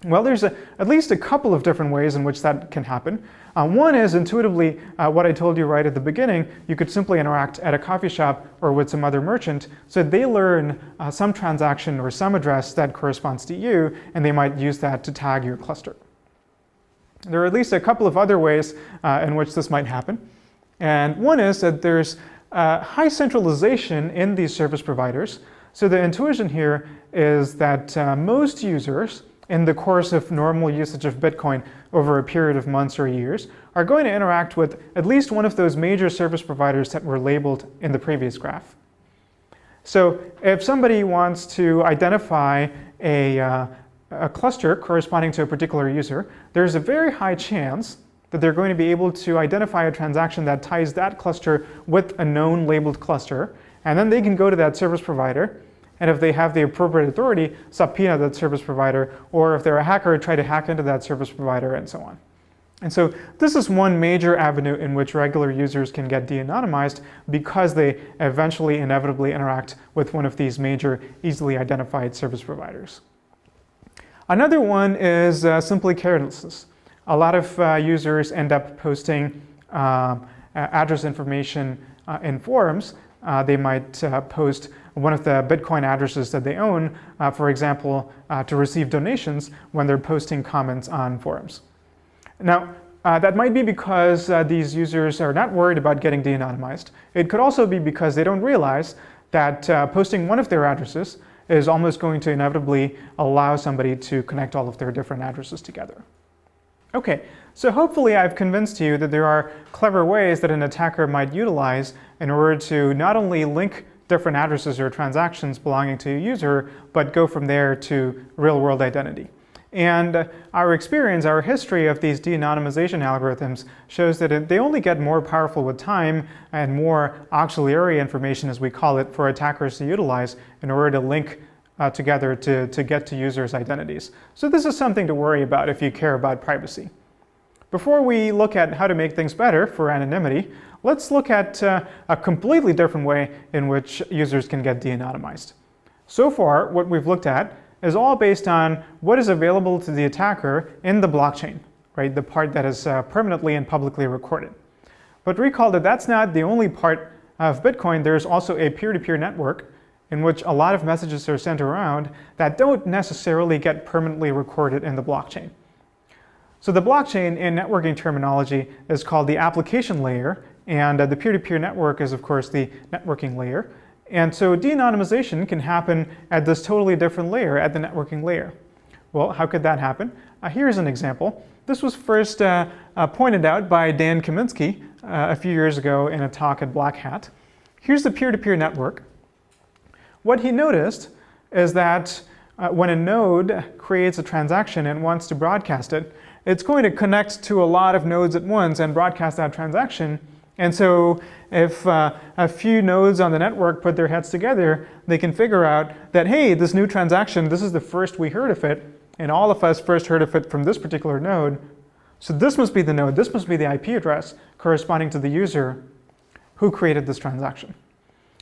Well, there's at least a couple of different ways in which that can happen. One is intuitively what I told you right at the beginning. You could simply interact at a coffee shop or with some other merchant so they learn some transaction or some address that corresponds to you, and they might use that to tag your cluster. There are at least a couple of other ways in which this might happen. And one is that there's high centralization in these service providers. So the intuition here is that most users in the course of normal usage of Bitcoin over a period of months or years are going to interact with at least one of those major service providers that were labeled in the previous graph. So if somebody wants to identify a cluster corresponding to a particular user, there's a very high chance that they're going to be able to identify a transaction that ties that cluster with a known labeled cluster, and then they can go to that service provider, and if they have the appropriate authority, subpoena that service provider, or if they're a hacker, try to hack into that service provider, and so on. And so this is one major avenue in which regular users can get de-anonymized because they eventually inevitably interact with one of these major easily identified service providers. Another one is simply carelessness. A lot of users end up posting address information in forums. They might post one of the Bitcoin addresses that they own, for example, to receive donations when they're posting comments on forums. Now, that might be because these users are not worried about getting de-anonymized. It could also be because they don't realize that posting one of their addresses is almost going to inevitably allow somebody to connect all of their different addresses together. Okay, so hopefully I've convinced you that there are clever ways that an attacker might utilize in order to not only link different addresses or transactions belonging to a user, but go from there to real-world identity. And our experience, our history of these de-anonymization algorithms shows that they only get more powerful with time and more auxiliary information, as we call it, for attackers to utilize in order to link together to get to users' identities. So this is something to worry about if you care about privacy. Before we look at how to make things better for anonymity, let's look at a completely different way in which users can get de-anonymized. So far, what we've looked at is all based on what is available to the attacker in the blockchain, right? The part that is permanently and publicly recorded. But recall that that's not the only part of Bitcoin. There's also a peer-to-peer network in which a lot of messages are sent around that don't necessarily get permanently recorded in the blockchain. So the blockchain in networking terminology is called the application layer, and the peer-to-peer network is, of course, the networking layer. And so de-anonymization can happen at this totally different layer, at the networking layer. Well, how could that happen? Here's an example. This was first pointed out by Dan Kaminsky a few years ago in a talk at Black Hat. Here's the peer-to-peer network. What he noticed is that when a node creates a transaction and wants to broadcast it, it's going to connect to a lot of nodes at once and broadcast that transaction. And so if a few nodes on the network put their heads together, they can figure out that, hey, this new transaction, this is the first we heard of it, and all of us first heard of it from this particular node. So this must be the node, this must be the IP address corresponding to the user who created this transaction.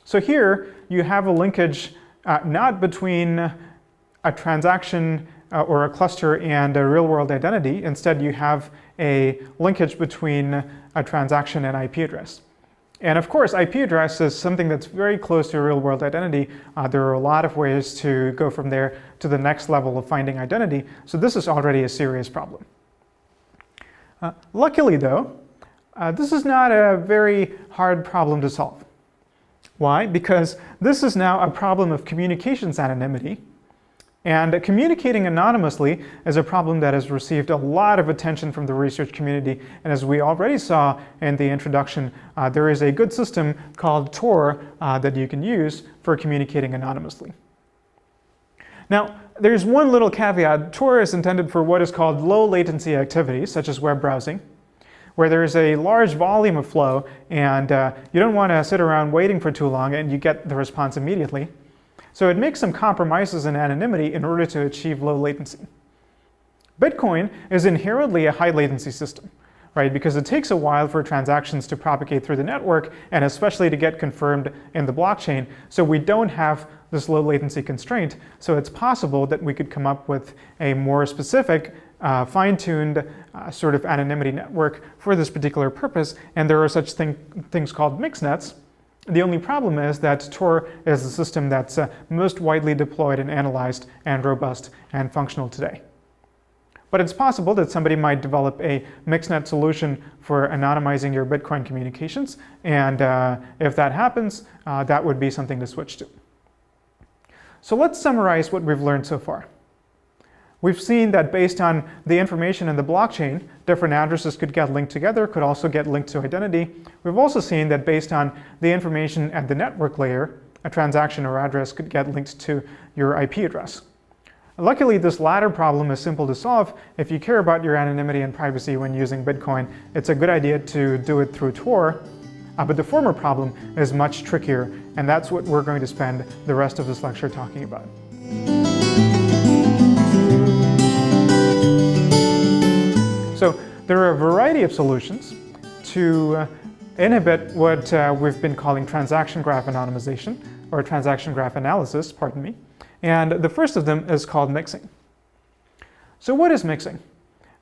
So here you have a linkage not between a transaction or a cluster and a real-world identity. Instead, you have a linkage between a transaction and IP address. And of course, IP address is something that's very close to a real-world identity. There are a lot of ways to go from there to the next level of finding identity. So this is already a serious problem. Luckily, though, this is not a very hard problem to solve. Why? Because this is now a problem of communications anonymity. And communicating anonymously is a problem that has received a lot of attention from the research community. And as we already saw in the introduction, there is a good system called Tor that you can use for communicating anonymously. Now, there's one little caveat. Tor is intended for what is called low latency activities, such as web browsing, where there is a large volume of flow and you don't want to sit around waiting for too long and you get the response immediately. So it makes some compromises in anonymity in order to achieve low latency. Bitcoin is inherently a high latency system, right? Because it takes a while for transactions to propagate through the network and especially to get confirmed in the blockchain. So we don't have this low latency constraint. So it's possible that we could come up with a more specific, fine-tuned sort of anonymity network for this particular purpose. And there are such things called mixnets. The only problem is that Tor is the system that's most widely deployed and analyzed and robust and functional today. But it's possible that somebody might develop a mixnet solution for anonymizing your Bitcoin communications. And if that happens, that would be something to switch to. So let's summarize what we've learned so far. We've seen that based on the information in the blockchain, different addresses could get linked together, could also get linked to identity. We've also seen that based on the information at the network layer, a transaction or address could get linked to your IP address. Luckily, this latter problem is simple to solve. If you care about your anonymity and privacy when using Bitcoin, it's a good idea to do it through Tor. But the former problem is much trickier, and that's what we're going to spend the rest of this lecture talking about. So there are a variety of solutions to inhibit what we've been calling transaction graph anonymization, or transaction graph analysis, pardon me. And the first of them is called mixing. So what is mixing?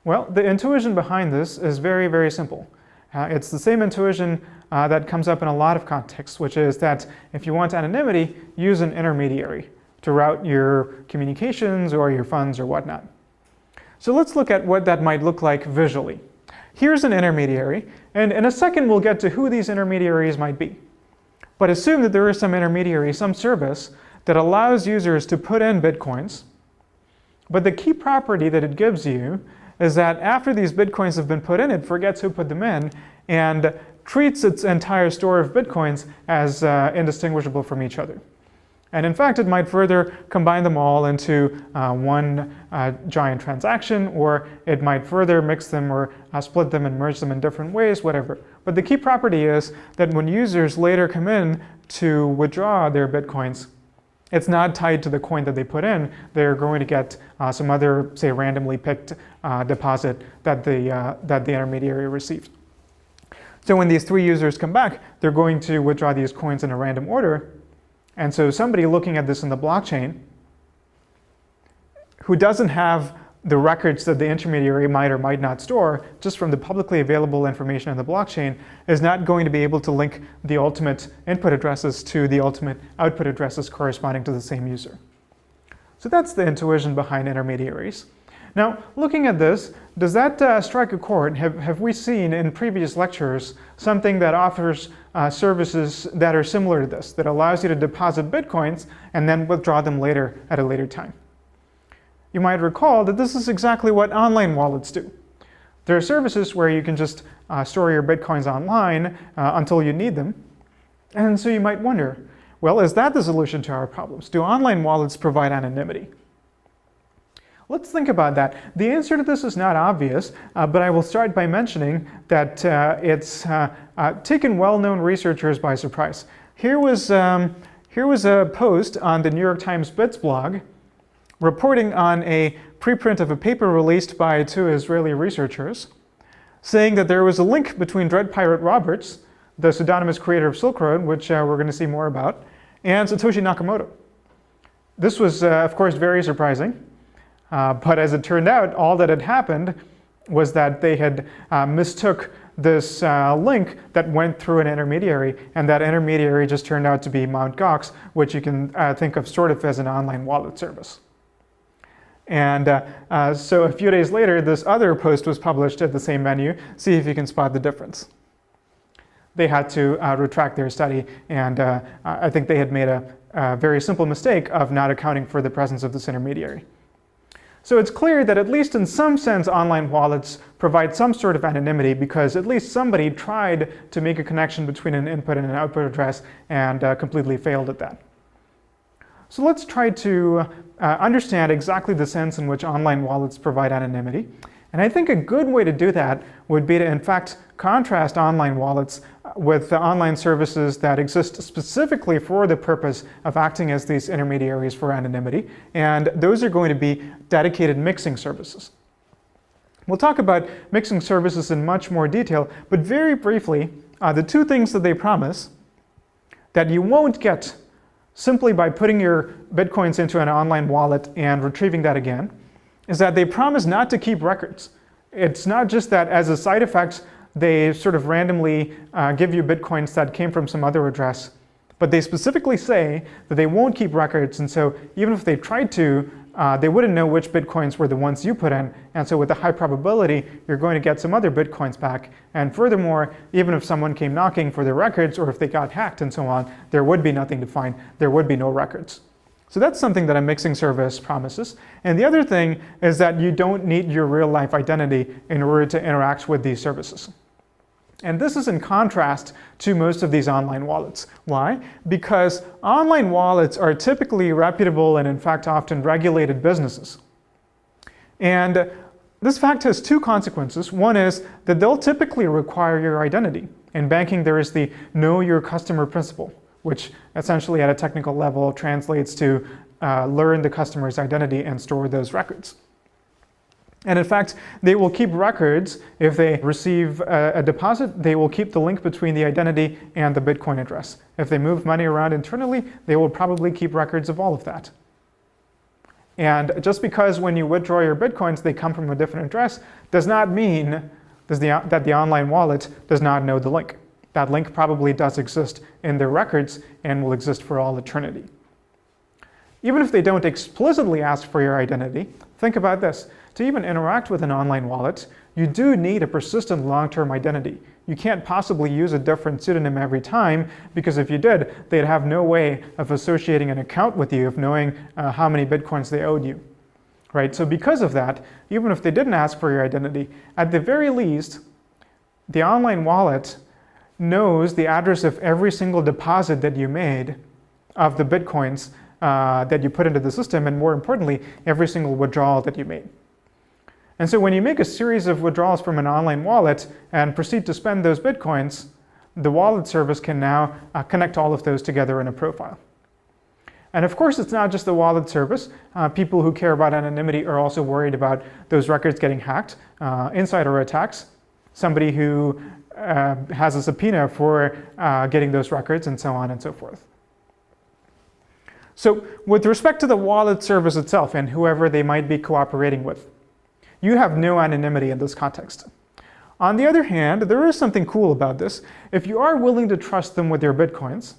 Well, the intuition behind this is very, very simple. It's the same intuition that comes up in a lot of contexts, which is that if you want anonymity, use an intermediary to route your communications or your funds or whatnot. So let's look at what that might look like visually. Here's an intermediary, and in a second we'll get to who these intermediaries might be. But assume that there is some intermediary, some service, that allows users to put in bitcoins, but the key property that it gives you is that after these bitcoins have been put in, it forgets who put them in and treats its entire store of bitcoins as indistinguishable from each other. And in fact, it might further combine them all into one giant transaction, or it might further mix them or split them and merge them in different ways, whatever. But the key property is that when users later come in to withdraw their bitcoins, it's not tied to the coin that they put in. They're going to get some other, say, randomly picked deposit that the intermediary received. So when these three users come back, they're going to withdraw these coins in a random order. And so somebody looking at this in the blockchain who doesn't have the records that the intermediary might or might not store, just from the publicly available information in the blockchain, is not going to be able to link the ultimate input addresses to the ultimate output addresses corresponding to the same user. So that's the intuition behind intermediaries. Now, looking at this, does that strike a chord? Have we seen in previous lectures something that offers services that are similar to this, that allows you to deposit bitcoins and then withdraw them later at a later time? You might recall that this is exactly what online wallets do. There are services where you can just store your bitcoins online until you need them. And so you might wonder, well, is that the solution to our problems? Do online wallets provide anonymity? Let's think about that. The answer to this is not obvious, but I will start by mentioning that it's taken well-known researchers by surprise. Here was a post on the New York Times Bits blog reporting on a preprint of a paper released by two Israeli researchers, saying that there was a link between Dread Pirate Roberts, the pseudonymous creator of Silk Road, which we're going to see more about, and Satoshi Nakamoto. This was, of course, very surprising, but as it turned out, all that had happened was that they had mistook this link that went through an intermediary, and that intermediary just turned out to be Mt. Gox, which you can think of sort of as an online wallet service. And so a few days later, this other post was published at the same venue. See if you can spot the difference. They had to retract their study, and I think they had made a very simple mistake of not accounting for the presence of this intermediary. So it's clear that at least in some sense, online wallets provide some sort of anonymity because at least somebody tried to make a connection between an input and an output address and completely failed at that. So let's try to understand exactly the sense in which online wallets provide anonymity. And I think a good way to do that would be to, in fact, contrast online wallets with the online services that exist specifically for the purpose of acting as these intermediaries for anonymity. And those are going to be dedicated mixing services. We'll talk about mixing services in much more detail, but very briefly, the two things that they promise that you won't get simply by putting your bitcoins into an online wallet and retrieving that again, is that they promise not to keep records. It's not just that as a side effect, they sort of randomly give you bitcoins that came from some other address, but they specifically say that they won't keep records, and so even if they tried to, they wouldn't know which bitcoins were the ones you put in, and so with a high probability, you're going to get some other bitcoins back. And furthermore, even if someone came knocking for their records, or if they got hacked and so on, there would be nothing to find. There would be no records. So that's something that a mixing service promises. And the other thing is that you don't need your real life identity in order to interact with these services. And this is in contrast to most of these online wallets. Why? Because online wallets are typically reputable and in fact often regulated businesses. And this fact has two consequences. One is that they'll typically require your identity. In banking, there is the know your customer principle, which essentially at a technical level translates to learn the customer's identity and store those records. And in fact, they will keep records. If they receive a deposit, they will keep the link between the identity and the Bitcoin address. If they move money around internally, they will probably keep records of all of that. And just because when you withdraw your Bitcoins, they come from a different address, does not mean that the online wallet does not know the link. That link probably does exist in their records and will exist for all eternity. Even if they don't explicitly ask for your identity, think about this. To even interact with an online wallet, you do need a persistent long-term identity. You can't possibly use a different pseudonym every time, because if you did, they'd have no way of associating an account with you, of knowing how many Bitcoins they owed you. Right? So because of that, even if they didn't ask for your identity, at the very least, the online wallet knows the address of every single deposit that you made of the Bitcoins that you put into the system, and more importantly, every single withdrawal that you made. And so when you make a series of withdrawals from an online wallet and proceed to spend those Bitcoins, the wallet service can now connect all of those together in a profile. And of course, it's not just the wallet service. People who care about anonymity are also worried about those records getting hacked, insider attacks, somebody who has a subpoena for getting those records, and so on and so forth. So with respect to the wallet service itself and whoever they might be cooperating with, you have no anonymity in this context. On the other hand, there is something cool about this. If you are willing to trust them with your Bitcoins,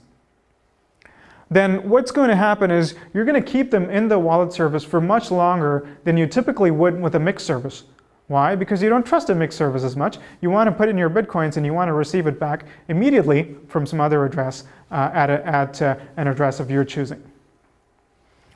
then what's going to happen is you're going to keep them in the wallet service for much longer than you typically would with a mixed service. Why? Because you don't trust a mixed service as much. You want to put in your Bitcoins and you want to receive it back immediately from some other address at an address of your choosing.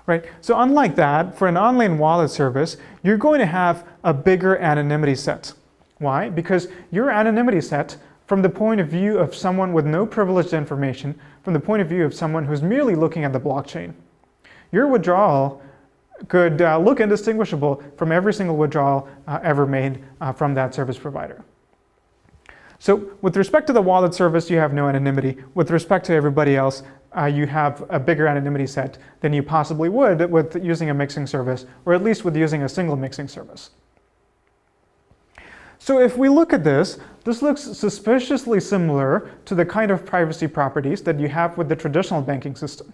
Right? So unlike that, for an online wallet service, you're going to have a bigger anonymity set. Why? Because your anonymity set, from the point of view of someone with no privileged information, from the point of view of someone who's merely looking at the blockchain, your withdrawal could look indistinguishable from every single withdrawal ever made from that service provider. So with respect to the wallet service, you have no anonymity. With respect to everybody else, you have a bigger anonymity set than you possibly would with using a mixing service, or at least with using a single mixing service. So if we look at this, this looks suspiciously similar to the kind of privacy properties that you have with the traditional banking system.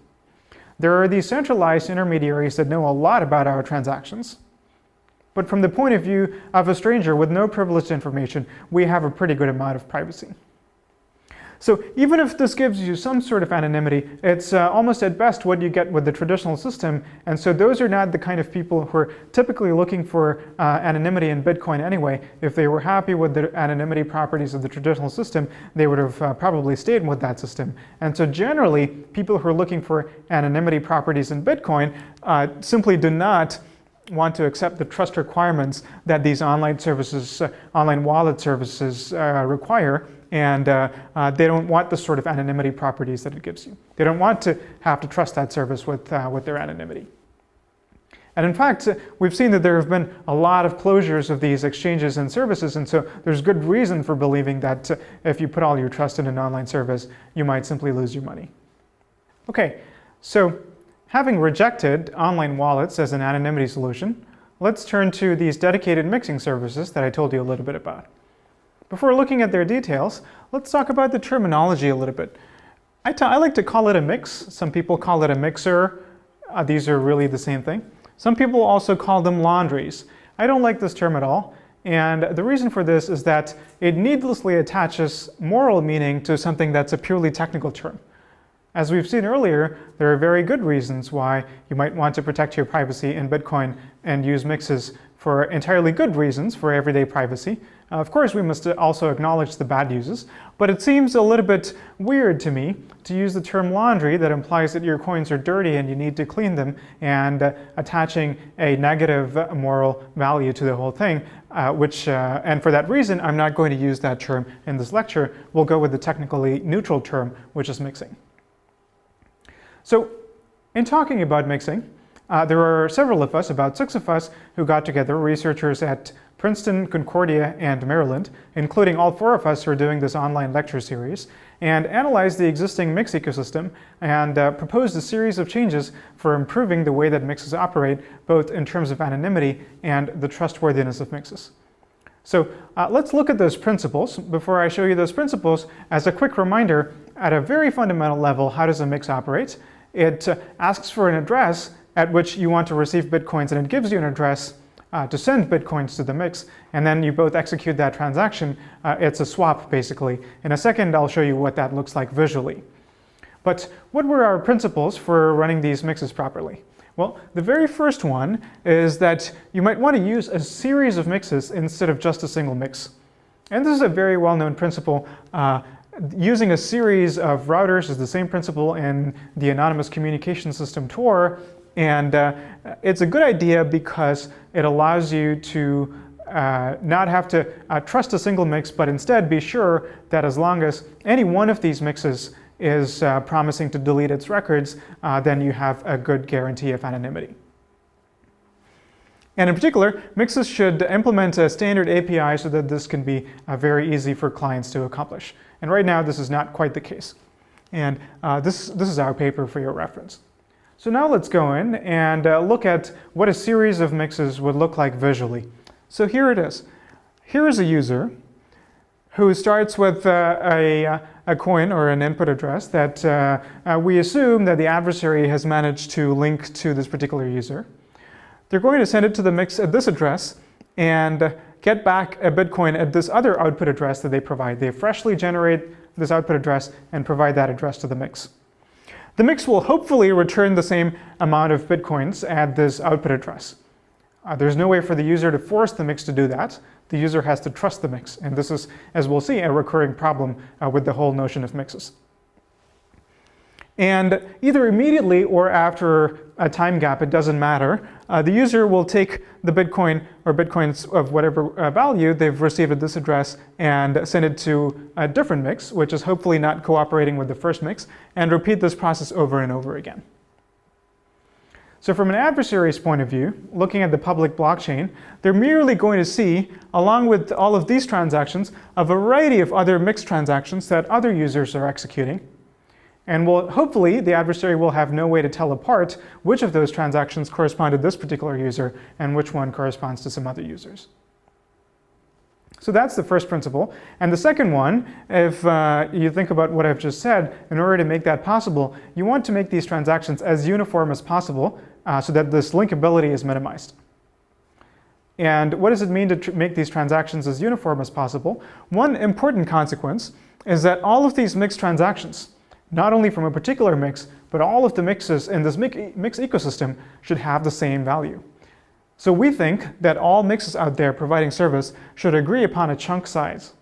There are these centralized intermediaries that know a lot about our transactions. But from the point of view of a stranger with no privileged information, we have a pretty good amount of privacy. So even if this gives you some sort of anonymity, it's almost at best what you get with the traditional system. And so those are not the kind of people who are typically looking for anonymity in Bitcoin anyway. If they were happy with the anonymity properties of the traditional system, they would have probably stayed with that system. And so generally, people who are looking for anonymity properties in Bitcoin simply do not want to accept the trust requirements that these online services, online wallet services require. And they don't want the sort of anonymity properties that it gives you. They don't want to have to trust that service with their anonymity. And in fact, we've seen that there have been a lot of closures of these exchanges and services, and so there's good reason for believing that if you put all your trust in an online service, you might simply lose your money. Okay, so having rejected online wallets as an anonymity solution, let's turn to these dedicated mixing services that I told you a little bit about. Before looking at their details, let's talk about the terminology a little bit. I like to call it a mix. Some people call it a mixer. These are really the same thing. Some people also call them laundries. I don't like this term at all. And the reason for this is that it needlessly attaches moral meaning to something that's a purely technical term. As we've seen earlier, there are very good reasons why you might want to protect your privacy in Bitcoin and use mixes for entirely good reasons for everyday privacy. Of course, we must also acknowledge the bad uses, but it seems a little bit weird to me to use the term laundry that implies that your coins are dirty and you need to clean them, and attaching a negative moral value to the whole thing, and for that reason, I'm not going to use that term in this lecture. We'll go with the technically neutral term, which is mixing. So, in talking about mixing, there are several of us, about 6 of us, who got together, researchers at Princeton, Concordia, and Maryland, including all 4 of us who are doing this online lecture series, and analyzed the existing mix ecosystem and proposed a series of changes for improving the way that mixes operate, both in terms of anonymity and the trustworthiness of mixes. So let's look at those principles. Before I show you those principles, as a quick reminder, at a very fundamental level, how does a mix operate? It asks for an address at which you want to receive bitcoins, and it gives you an address to send bitcoins to the mix, and then you both execute that transaction. It's a swap, basically. In a second, I'll show you what that looks like visually. But what were our principles for running these mixes properly? Well, the very first one is that you might want to use a series of mixes instead of just a single mix. And this is a very well-known principle. Using a series of routers is the same principle in the anonymous communication system Tor. And it's a good idea because it allows you to not have to trust a single mix, but instead be sure that as long as any one of these mixes is promising to delete its records, then you have a good guarantee of anonymity. And in particular, mixes should implement a standard API so that this can be very easy for clients to accomplish. And right now, this is not quite the case. And this is our paper for your reference. So now let's go in and look at what a series of mixes would look like visually. So here it is. Here is a user who starts with a coin or an input address that we assume that the adversary has managed to link to this particular user. They're going to send it to the mix at this address and get back a Bitcoin at this other output address that they provide. They freshly generate this output address and provide that address to the mix. The mix will hopefully return the same amount of Bitcoins at this output address. There's no way for the user to force the mix to do that. The user has to trust the mix. And this is, as we'll see, a recurring problem with the whole notion of mixes. And either immediately or after a time gap, it doesn't matter, the user will take the Bitcoin or Bitcoins of whatever value they've received at this address and send it to a different mix, which is hopefully not cooperating with the first mix, and repeat this process over and over again. So from an adversary's point of view, looking at the public blockchain, they're merely going to see, along with all of these transactions, a variety of other mixed transactions that other users are executing. And hopefully, the adversary will have no way to tell apart which of those transactions correspond to this particular user and which one corresponds to some other users. So that's the first principle. And the second one, if you think about what I've just said, in order to make that possible, you want to make these transactions as uniform as possible so that this linkability is minimized. And what does it mean to make these transactions as uniform as possible? One important consequence is that all of these mixed transactions, not only from a particular mix, but all of the mixes in this mix ecosystem should have the same value. So we think that all mixes out there providing service should agree upon a chunk size,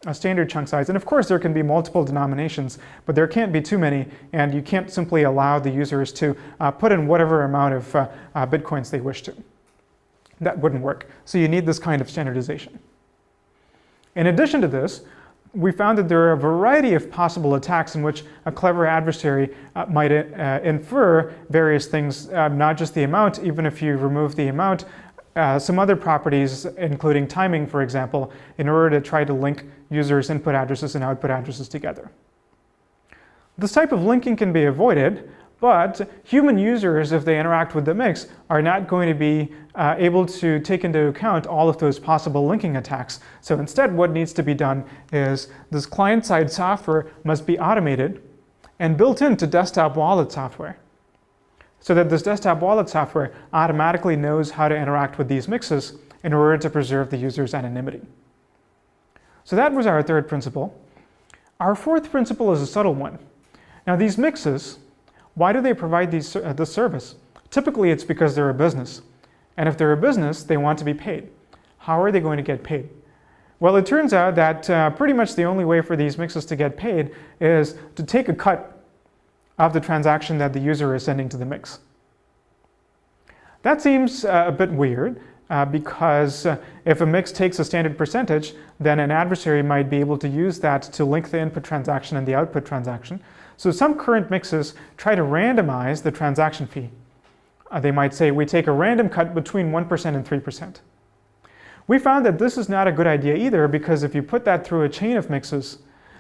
a standard chunk size. And of course, there can be multiple denominations, but there can't be too many, and you can't simply allow the users to put in whatever amount of Bitcoins they wish to. That wouldn't work. So you need this kind of standardization. In addition to this, we found that there are a variety of possible attacks in which a clever adversary might infer various things, not just the amount. Even if you remove the amount, some other properties, including timing, for example, in order to try to link users' input addresses and output addresses together. This type of linking can be avoided, but human users, if they interact with the mix, are not going to be able to take into account all of those possible linking attacks. So instead, what needs to be done is this client-side software must be automated and built into desktop wallet software, so that this desktop wallet software automatically knows how to interact with these mixes in order to preserve the user's anonymity. So that was our third principle. Our fourth principle is a subtle one. Now these mixes, why do they provide this service? Typically, it's because they're a business. And if they're a business, they want to be paid. How are they going to get paid? Well, it turns out that pretty much the only way for these mixes to get paid is to take a cut of the transaction that the user is sending to the mix. That seems a bit weird because if a mix takes a standard percentage, then an adversary might be able to use that to link the input transaction and the output transaction. So some current mixes try to randomize the transaction fee. They might say, we take a random cut between 1% and 3%. We found that this is not a good idea either, because if you put that through a chain of mixes,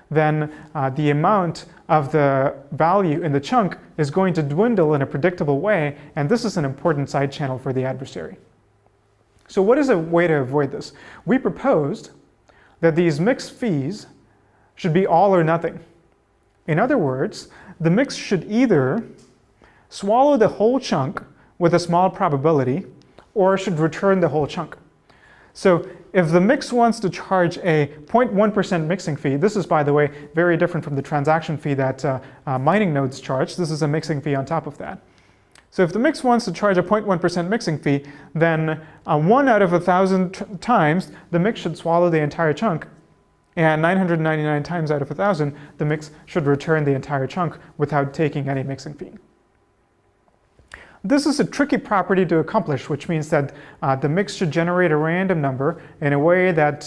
then the amount of the value in the chunk is going to dwindle in a predictable way, and this is an important side channel for the adversary. So what is a way to avoid this? We proposed that these mix fees should be all or nothing. In other words, the mix should either swallow the whole chunk with a small probability, or should return the whole chunk. So if the mix wants to charge a 0.1% mixing fee, this is, by the way, very different from the transaction fee that mining nodes charge. This is a mixing fee on top of that. So if the mix wants to charge a 0.1% mixing fee, then 1 out of 1,000 times, the mix should swallow the entire chunk. And 999 times out of 1,000, the mix should return the entire chunk without taking any mixing fee. This is a tricky property to accomplish, which means that the mix should generate a random number in a way that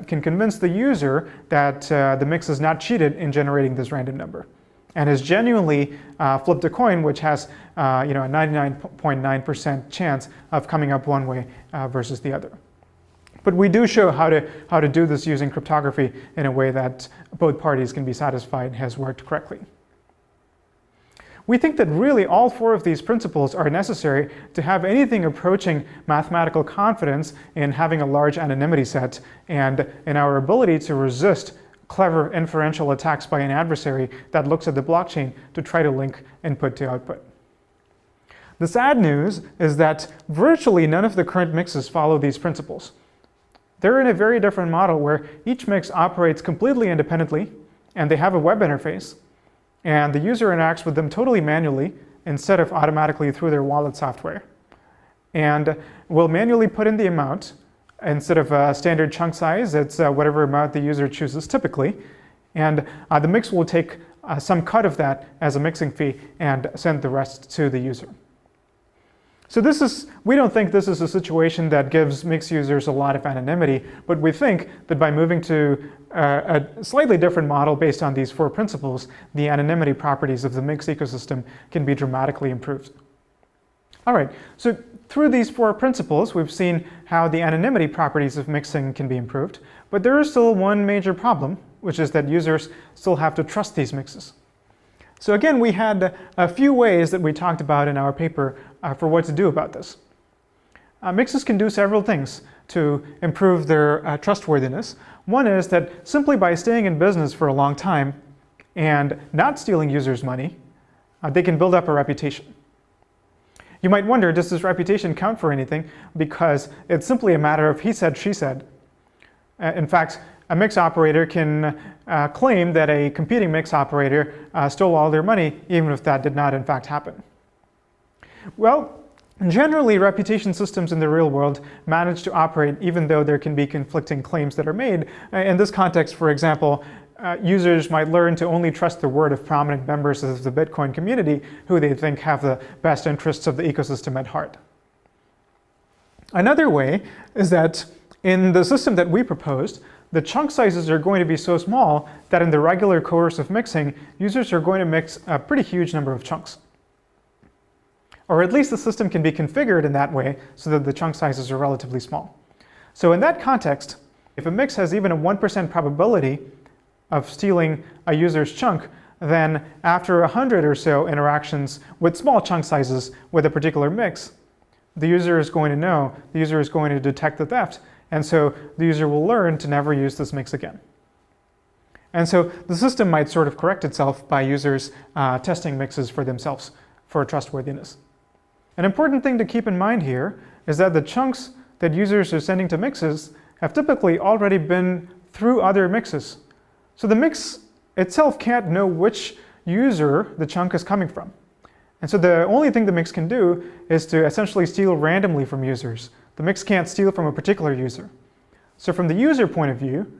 can convince the user that the mix is not cheated in generating this random number, and has genuinely flipped a coin which has a 99.9% chance of coming up one way versus the other. But we do show how to do this using cryptography in a way that both parties can be satisfied has worked correctly. We think that really all 4 of these principles are necessary to have anything approaching mathematical confidence in having a large anonymity set and in our ability to resist clever inferential attacks by an adversary that looks at the blockchain to try to link input to output. The sad news is that virtually none of the current mixes follow these principles. They're in a very different model where each mix operates completely independently, and they have a web interface, and the user interacts with them totally manually instead of automatically through their wallet software. And will manually put in the amount. Instead of a standard chunk size, it's whatever amount the user chooses typically. And the mix will take some cut of that as a mixing fee and send the rest to the user. So we don't think this is a situation that gives mix users a lot of anonymity, but we think that by moving to a slightly different model based on these 4 principles, the anonymity properties of the mix ecosystem can be dramatically improved. All right, so through these 4 principles, we've seen how the anonymity properties of mixing can be improved, but there is still one major problem, which is that users still have to trust these mixes. So again, we had a few ways that we talked about in our paper for what to do about this. Mixes can do several things to improve their trustworthiness. One is that simply by staying in business for a long time and not stealing users' money, they can build up a reputation. You might wonder, does this reputation count for anything? Because it's simply a matter of he said, she said. In fact, a mix operator can claim that a competing mix operator stole all their money, even if that did not in fact happen. Well, generally, reputation systems in the real world manage to operate even though there can be conflicting claims that are made. In this context, for example, users might learn to only trust the word of prominent members of the Bitcoin community who they think have the best interests of the ecosystem at heart. Another way is that in the system that we proposed, the chunk sizes are going to be so small that in the regular course of mixing, users are going to mix a pretty huge number of chunks. Or at least the system can be configured in that way so that the chunk sizes are relatively small. So in that context, if a mix has even a 1% probability of stealing a user's chunk, then after 100 or so interactions with small chunk sizes with a particular mix, the user is going to know, the user is going to detect the theft, and so the user will learn to never use this mix again. And so the system might sort of correct itself by users testing mixes for themselves for trustworthiness. An important thing to keep in mind here is that the chunks that users are sending to mixes have typically already been through other mixes. So the mix itself can't know which user the chunk is coming from. And so the only thing the mix can do is to essentially steal randomly from users. The mix can't steal from a particular user. So from the user point of view,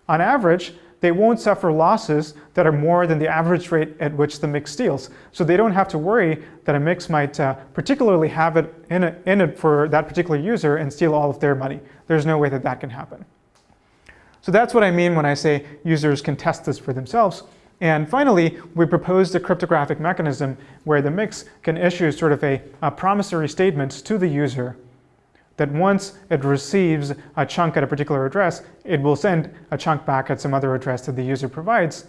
on average, they won't suffer losses that are more than the average rate at which the mix steals. So they don't have to worry that a mix might particularly have it in it for that particular user and steal all of their money. There's no way that that can happen. So that's what I mean when I say users can test this for themselves. And finally, we proposed a cryptographic mechanism where the mix can issue sort of a promissory statement to the user that once it receives a chunk at a particular address, it will send a chunk back at some other address that the user provides.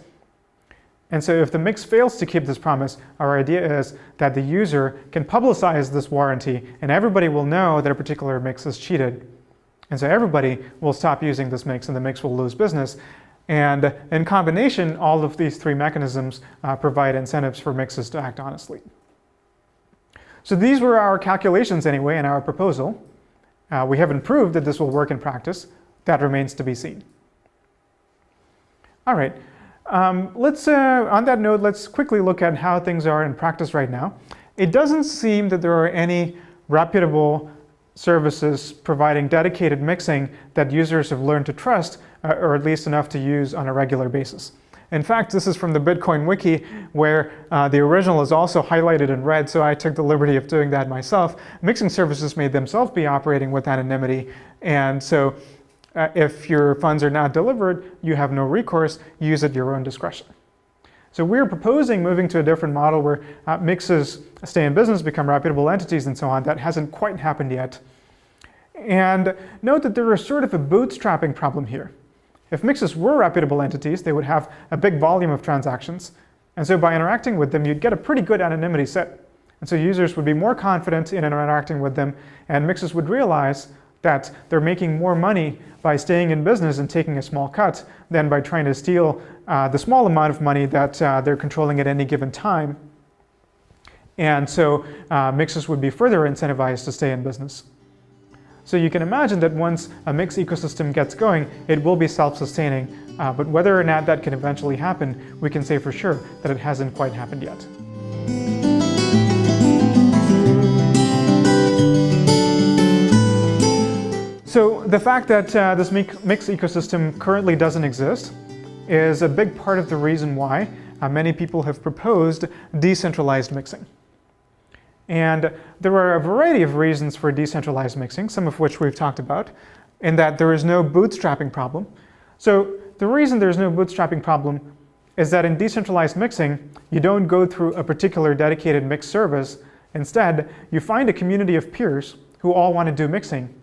And so if the mix fails to keep this promise, our idea is that the user can publicize this warranty and everybody will know that a particular mix is cheated. And so everybody will stop using this mix and the mix will lose business. And in combination, all of these three mechanisms provide incentives for mixes to act honestly. So these were our calculations anyway in our proposal. We haven't proved that this will work in practice. That remains to be seen. All right. On that note, let's quickly look at how things are in practice right now. It doesn't seem that there are any reputable services providing dedicated mixing that users have learned to trust, or at least enough to use on a regular basis. In fact, this is from the Bitcoin wiki, where the original is also highlighted in red, so I took the liberty of doing that myself. Mixing services may themselves be operating with anonymity, and so if your funds are not delivered, you have no recourse, use at your own discretion. So we're proposing moving to a different model where mixes stay in business, become reputable entities, and so on. That hasn't quite happened yet. And note that there is sort of a bootstrapping problem here. If mixes were reputable entities, they would have a big volume of transactions. And so by interacting with them, you'd get a pretty good anonymity set. And so users would be more confident in interacting with them, and mixes would realize that they're making more money by staying in business and taking a small cut than by trying to steal the small amount of money that they're controlling at any given time. And so mixes would be further incentivized to stay in business. So you can imagine that once a mix ecosystem gets going, it will be self-sustaining. But whether or not that can eventually happen, we can say for sure that it hasn't quite happened yet. So the fact that this mix ecosystem currently doesn't exist is a big part of the reason why many people have proposed decentralized mixing. And there are a variety of reasons for decentralized mixing, some of which we've talked about, in that there is no bootstrapping problem. So the reason there's no bootstrapping problem is that in decentralized mixing, you don't go through a particular dedicated mix service. Instead, you find a community of peers who all want to do mixing.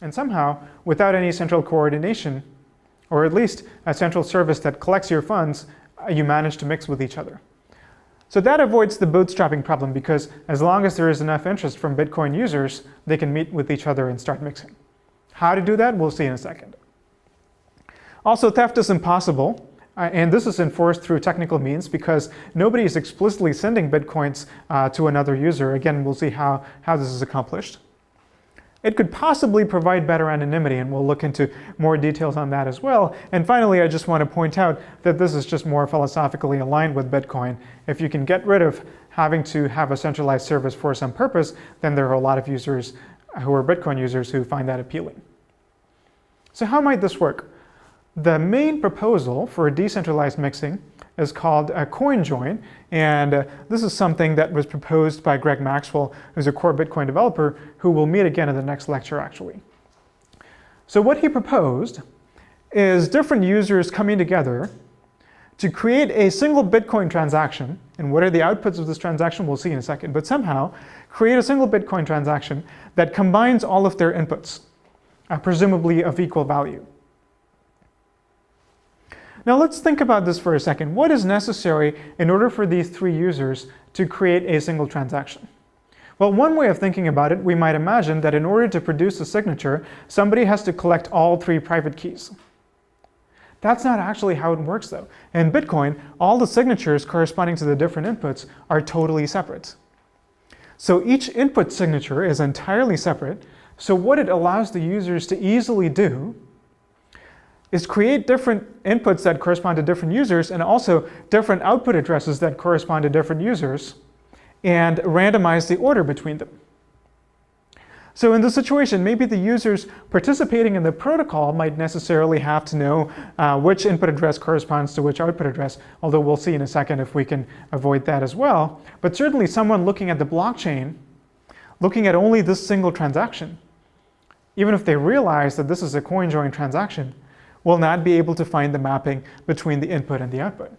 And somehow, without any central coordination, or at least a central service that collects your funds, you manage to mix with each other. So that avoids the bootstrapping problem, because as long as there is enough interest from Bitcoin users, they can meet with each other and start mixing. How to do that, we'll see in a second. Also, theft is impossible, and this is enforced through technical means because nobody is explicitly sending Bitcoins to another user. Again, we'll see how this is accomplished. It could possibly provide better anonymity, and we'll look into more details on that as well. And finally, I just want to point out that this is just more philosophically aligned with Bitcoin. If you can get rid of having to have a centralized service for some purpose, then there are a lot of users who are Bitcoin users who find that appealing. So how might this work? The main proposal for decentralized mixing is called a coin join, and this is something that was proposed by Greg Maxwell, who's a core Bitcoin developer, who we'll meet again in the next lecture, actually. So what he proposed is different users coming together to create a single Bitcoin transaction, and what are the outputs of this transaction, we'll see in a second, but somehow create a single Bitcoin transaction that combines all of their inputs, presumably of equal value. Now let's think about this for a second. What is necessary in order for these three users to create a single transaction? Well, one way of thinking about it, we might imagine that in order to produce a signature, somebody has to collect all three private keys. That's not actually how it works, though. In Bitcoin, all the signatures corresponding to the different inputs are totally separate. So each input signature is entirely separate. So what it allows the users to easily do is create different inputs that correspond to different users and also different output addresses that correspond to different users and randomize the order between them. So in this situation, maybe the users participating in the protocol might necessarily have to know which input address corresponds to which output address, although we'll see in a second if we can avoid that as well. But certainly someone looking at the blockchain, looking at only this single transaction, even if they realize that this is a coin join transaction, will not be able to find the mapping between the input and the output.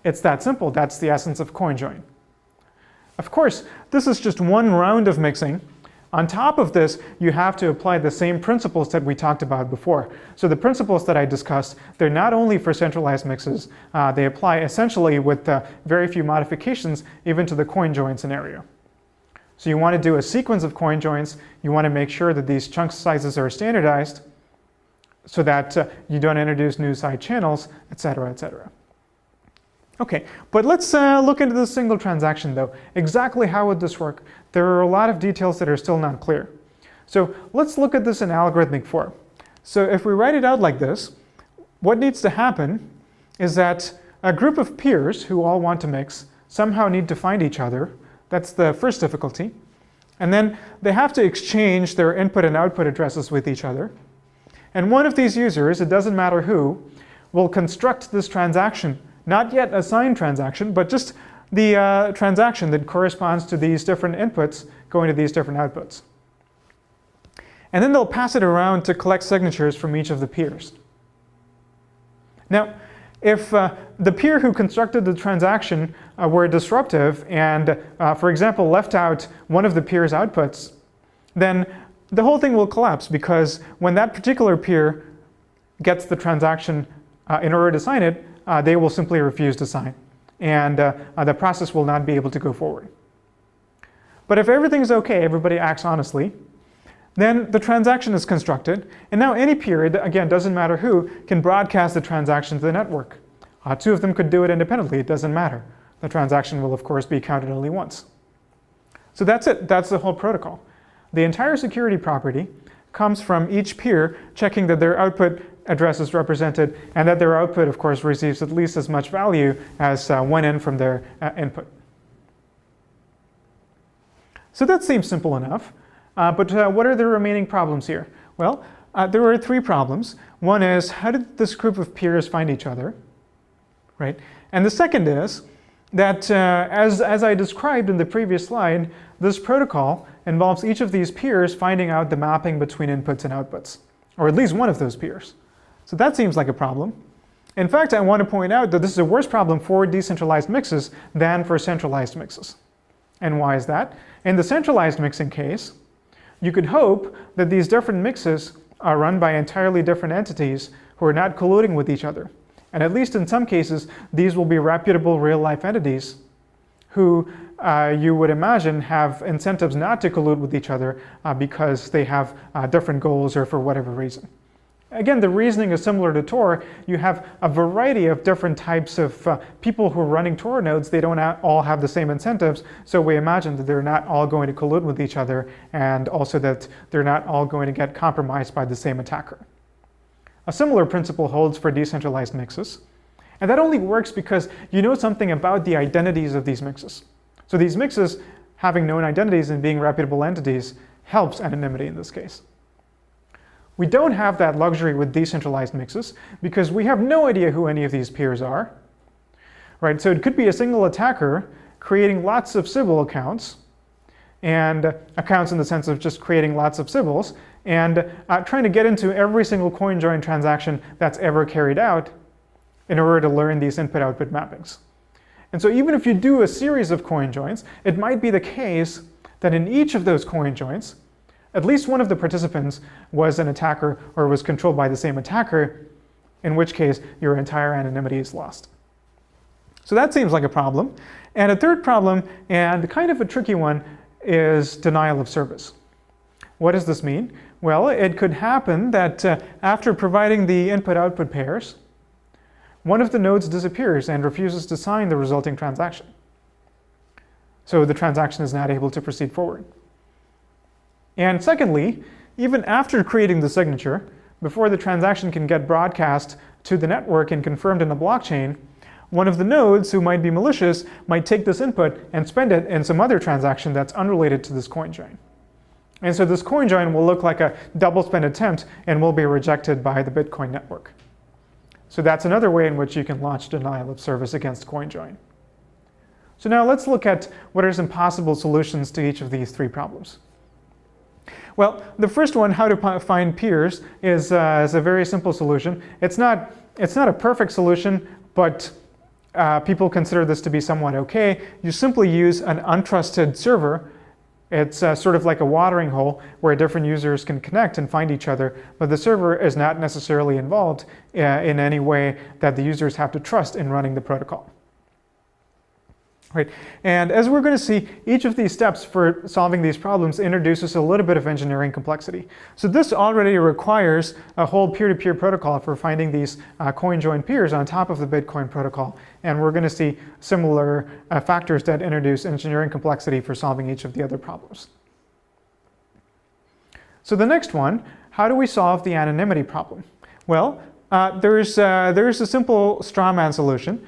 It's that simple. That's the essence of coin join. Of course, this is just one round of mixing. On top of this, you have to apply the same principles that we talked about before. So the principles that I discussed, they're not only for centralized mixes, they apply essentially with very few modifications even to the coin join scenario. So you want to do a sequence of coin joins. You want to make sure that these chunk sizes are standardized so that you don't introduce new side channels, etc., etc. Okay, but let's look into this single transaction though. Exactly how would this work? There are a lot of details that are still not clear. So let's look at this in algorithmic form. So if we write it out like this, what needs to happen is that a group of peers who all want to mix somehow need to find each other. That's the first difficulty. And then they have to exchange their input and output addresses with each other. And one of these users, it doesn't matter who, will construct this transaction. Not yet a signed transaction, but just the transaction that corresponds to these different inputs going to these different outputs. And then they'll pass it around to collect signatures from each of the peers. Now, if the peer who constructed the transaction were disruptive and, for example, left out one of the peer's outputs, then the whole thing will collapse, because when that particular peer gets the transaction in order to sign it, they will simply refuse to sign, and the process will not be able to go forward. But if everything's okay, everybody acts honestly, then the transaction is constructed, and now any peer, again, doesn't matter who, can broadcast the transaction to the network. Two of them could do it independently, it doesn't matter. The transaction will, of course, be counted only once. So that's it, that's the whole protocol. The entire security property comes from each peer checking that their output address is represented, and that their output, of course, receives at least as much value as went in from their input. So that seems simple enough, but what are the remaining problems here? Well, there are three problems. One is, how did this group of peers find each other? Right? And the second is that, as I described in the previous slide, this protocol involves each of these peers finding out the mapping between inputs and outputs, or at least one of those peers. So that seems like a problem. In fact, I want to point out that this is a worse problem for decentralized mixes than for centralized mixes. And why is that? In the centralized mixing case, you could hope that these different mixes are run by entirely different entities who are not colluding with each other. And at least in some cases, these will be reputable real-life entities who you would imagine have incentives not to collude with each other because they have different goals or for whatever reason. Again, the reasoning is similar to Tor. You have a variety of different types of people who are running Tor nodes. They don't all have the same incentives, so we imagine that they're not all going to collude with each other, and also that they're not all going to get compromised by the same attacker. A similar principle holds for decentralized mixes, and that only works because you know something about the identities of these mixes. So these mixes having known identities and being reputable entities helps anonymity in this case. We don't have that luxury with decentralized mixes because we have no idea who any of these peers are. Right? So it could be a single attacker creating lots of Sybil accounts, and accounts in the sense of just creating lots of Sybils, and trying to get into every single coin join transaction that's ever carried out in order to learn these input-output mappings. And so even if you do a series of coin joins, it might be the case that in each of those coin joins, at least one of the participants was an attacker or was controlled by the same attacker, in which case your entire anonymity is lost. So that seems like a problem. And a third problem, and kind of a tricky one, is denial of service. What does this mean? Well, it could happen that after providing the input-output pairs, one of the nodes disappears and refuses to sign the resulting transaction. So the transaction is not able to proceed forward. And secondly, even after creating the signature, before the transaction can get broadcast to the network and confirmed in the blockchain, one of the nodes who might be malicious might take this input and spend it in some other transaction that's unrelated to this coin join. And so this coin join will look like a double spend attempt and will be rejected by the Bitcoin network. So that's another way in which you can launch denial of service against coin join. So now let's look at what are some possible solutions to each of these three problems. Well, the first one, how to find peers, is a very simple solution. It's not a perfect solution, but people consider this to be somewhat okay. You simply use an untrusted server It's sort of like a watering hole where different users can connect and find each other, but the server is not necessarily involved in any way that the users have to trust in running the protocol. Right. And as we're going to see, each of these steps for solving these problems introduces a little bit of engineering complexity. So this already requires a whole peer-to-peer protocol for finding these coin-join peers on top of the Bitcoin protocol. And we're going to see similar factors that introduce engineering complexity for solving each of the other problems. So the next one, how do we solve the anonymity problem? Well, there's a simple straw man solution.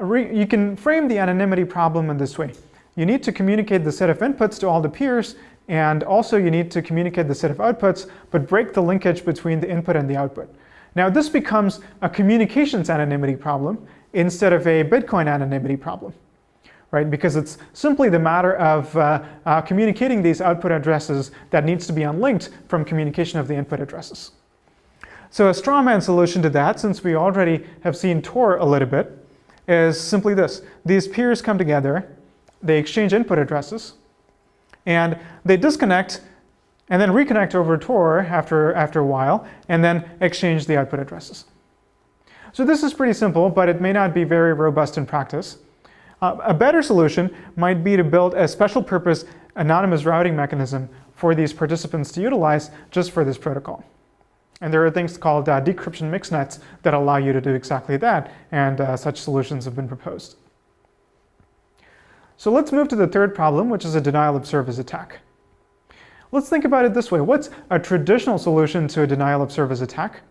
You can frame the anonymity problem in this way. You need to communicate the set of inputs to all the peers, and also you need to communicate the set of outputs, but break the linkage between the input and the output. Now this becomes a communications anonymity problem instead of a Bitcoin anonymity problem, right? Because it's simply the matter of communicating these output addresses that needs to be unlinked from communication of the input addresses. So a straw man solution to that, since we already have seen Tor a little bit, is simply this. These peers come together, they exchange input addresses, and they disconnect and then reconnect over Tor after a while, and then exchange the output addresses. So this is pretty simple, but it may not be very robust in practice. A better solution might be to build a special purpose anonymous routing mechanism for these participants to utilize just for this protocol. And there are things called decryption mixnets that allow you to do exactly that, and such solutions have been proposed. So let's move to the third problem, which is a denial of service attack. Let's think about it this way. What's a traditional solution to a denial of service attack?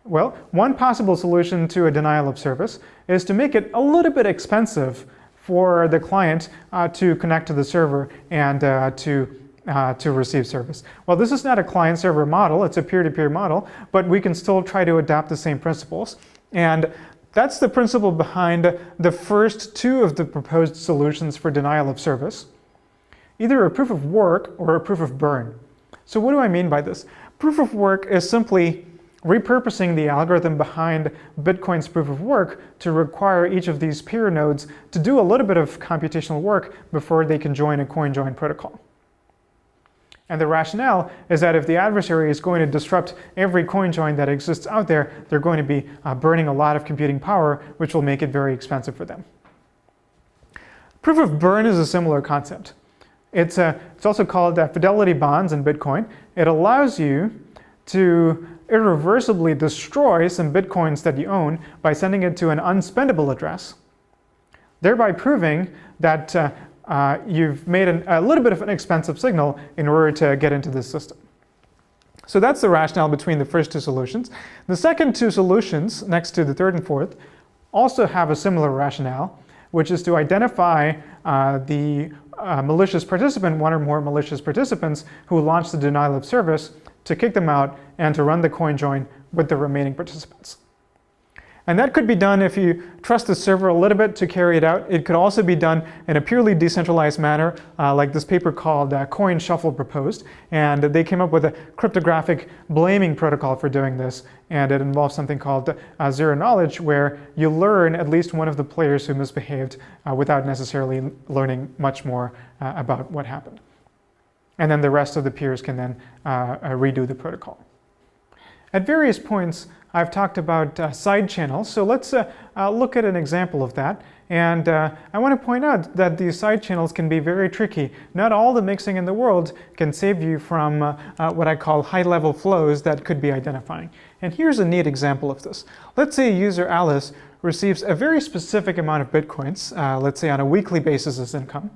Well, one possible solution to a denial of service is to make it a little bit expensive for the client to connect to the server and to receive service. Well, this is not a client-server model, it's a peer-to-peer model, but we can still try to adapt the same principles. And that's the principle behind the first two of the proposed solutions for denial of service, either a proof of work or a proof of burn. So what do I mean by this? Proof of work is simply repurposing the algorithm behind Bitcoin's proof of work to require each of these peer nodes to do a little bit of computational work before they can join a coin-join protocol. And the rationale is that if the adversary is going to disrupt every coin join that exists out there, they're going to be burning a lot of computing power, which will make it very expensive for them. Proof of burn is a similar concept. It's also called fidelity bonds in Bitcoin. It allows you to irreversibly destroy some Bitcoins that you own by sending it to an unspendable address, thereby proving that you've made a little bit of an expensive signal in order to get into this system. So that's the rationale between the first two solutions. The second two solutions, next to the third and fourth, also have a similar rationale, which is to identify the malicious participant, one or more malicious participants who launch the denial of service, to kick them out and to run the coin join with the remaining participants. And that could be done if you trust the server a little bit to carry it out. It could also be done in a purely decentralized manner, like this paper called Coin Shuffle proposed. And they came up with a cryptographic blaming protocol for doing this. And it involves something called zero knowledge, where you learn at least one of the players who misbehaved without necessarily learning much more about what happened. And then the rest of the peers can then redo the protocol. At various points, I've talked about side channels, so let's look at an example of that. And I want to point out that these side channels can be very tricky. Not all the mixing in the world can save you from what I call high-level flows that could be identifying. And here's a neat example of this. Let's say user Alice receives a very specific amount of Bitcoins, let's say on a weekly basis as income,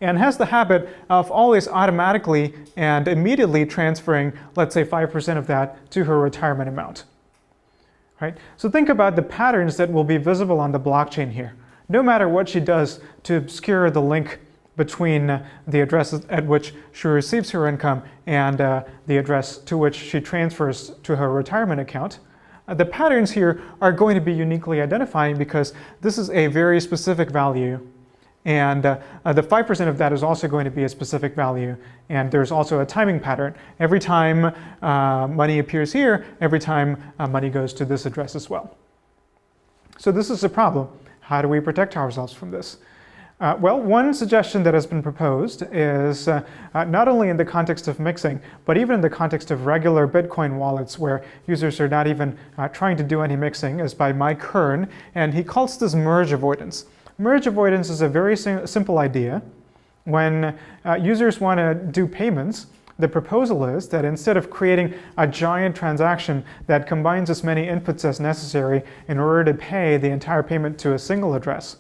and has the habit of always automatically and immediately transferring, let's say 5% of that to her retirement amount. Right? So think about the patterns that will be visible on the blockchain here. No matter what she does to obscure the link between the address at which she receives her income and the address to which she transfers to her retirement account, the patterns here are going to be uniquely identifying because this is a very specific value. And the 5% of that is also going to be a specific value. And there's also a timing pattern. Every time money appears here, every time money goes to this address as well. So this is a problem. How do we protect ourselves from this? Well, one suggestion that has been proposed is not only in the context of mixing, but even in the context of regular Bitcoin wallets where users are not even trying to do any mixing, is by Mike Hearn, and he calls this merge avoidance. Merge avoidance is a very simple idea. When users want to do payments, the proposal is that instead of creating a giant transaction that combines as many inputs as necessary in order to pay the entire payment to a single address,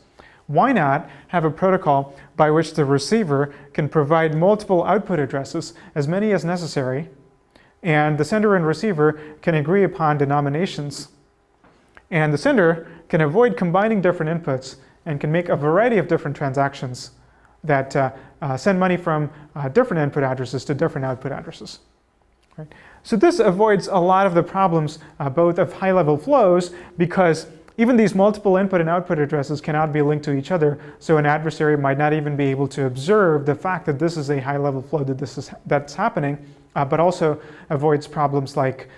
why not have a protocol by which the receiver can provide multiple output addresses, as many as necessary, and the sender and receiver can agree upon denominations. And the sender can avoid combining different inputs and can make a variety of different transactions that send money from different input addresses to different output addresses. Right? So this avoids a lot of the problems both of high-level flows, because even these multiple input and output addresses cannot be linked to each other, so an adversary might not even be able to observe the fact that this is a high-level flow, that's happening, but also avoids problems like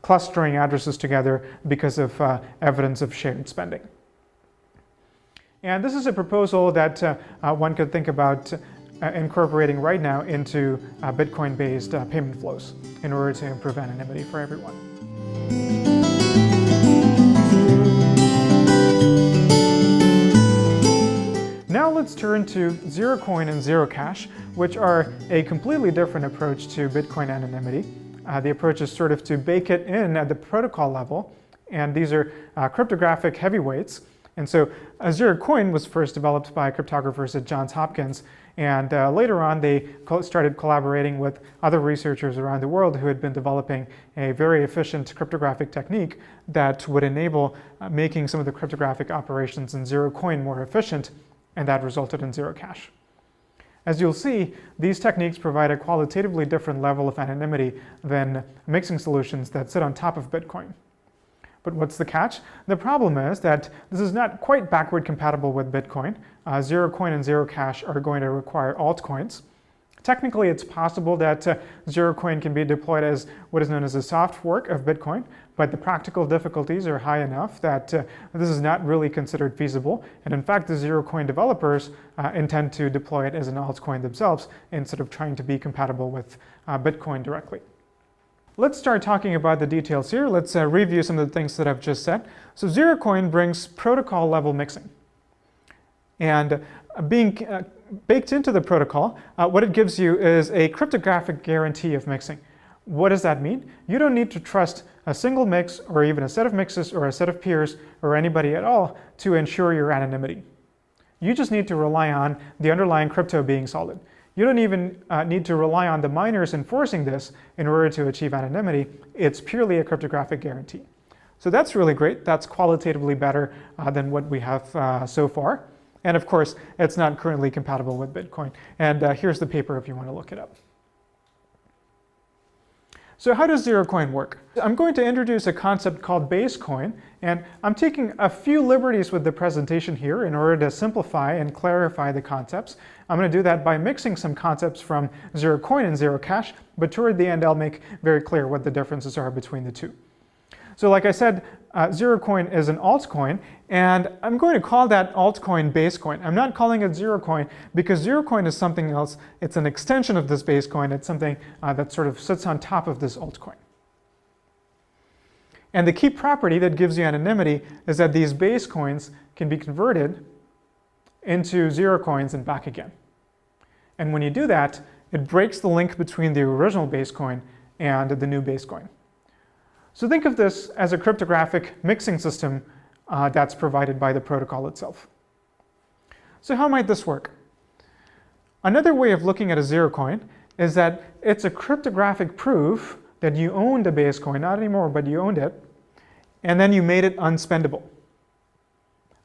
clustering addresses together because of evidence of shared spending. And this is a proposal that one could think about incorporating right now into Bitcoin-based payment flows in order to improve anonymity for everyone. Now let's turn to zero coin and zero cash, which are a completely different approach to Bitcoin anonymity. The approach is sort of to bake it in at the protocol level, and these are cryptographic heavyweights. And so zero coin was first developed by cryptographers at Johns Hopkins, and later on they started collaborating with other researchers around the world who had been developing a very efficient cryptographic technique that would enable making some of the cryptographic operations in zero coin more efficient, and that resulted in zero cash. As you'll see, these techniques provide a qualitatively different level of anonymity than mixing solutions that sit on top of Bitcoin. But what's the catch? The problem is that this is not quite backward compatible with Bitcoin. Zero coin and zero cash are going to require altcoins. Technically, it's possible that zero coin can be deployed as what is known as a soft fork of Bitcoin, but the practical difficulties are high enough that this is not really considered feasible. And in fact, the zero coin developers intend to deploy it as an altcoin themselves instead of trying to be compatible with Bitcoin directly. Let's start talking about the details here. Let's review some of the things that I've just said. So zero coin brings protocol level mixing. And being baked into the protocol, what it gives you is a cryptographic guarantee of mixing. What does that mean? You don't need to trust a single mix or even a set of mixes or a set of peers or anybody at all to ensure your anonymity. You just need to rely on the underlying crypto being solid. You don't even need to rely on the miners enforcing this in order to achieve anonymity. It's purely a cryptographic guarantee. So that's really great. That's qualitatively better than what we have so far. And of course, it's not currently compatible with Bitcoin. And here's the paper if you want to look it up. So how does zero coin work? I'm going to introduce a concept called base coin, and I'm taking a few liberties with the presentation here in order to simplify and clarify the concepts. I'm going to do that by mixing some concepts from zero coin and zero cash, but toward the end I'll make very clear what the differences are between the two. So like I said, zero coin is an altcoin, and I'm going to call that altcoin base coin. I'm not calling it zero coin because zero coin is something else. It's an extension of this base coin. It's something that sort of sits on top of this altcoin. And the key property that gives you anonymity is that these base coins can be converted into zero coins and back again. And when you do that, it breaks the link between the original base coin and the new base coin. So think of this as a cryptographic mixing system that's provided by the protocol itself. So how might this work? Another way of looking at a zero coin is that it's a cryptographic proof that you owned a base coin, not anymore, but you owned it, and then you made it unspendable.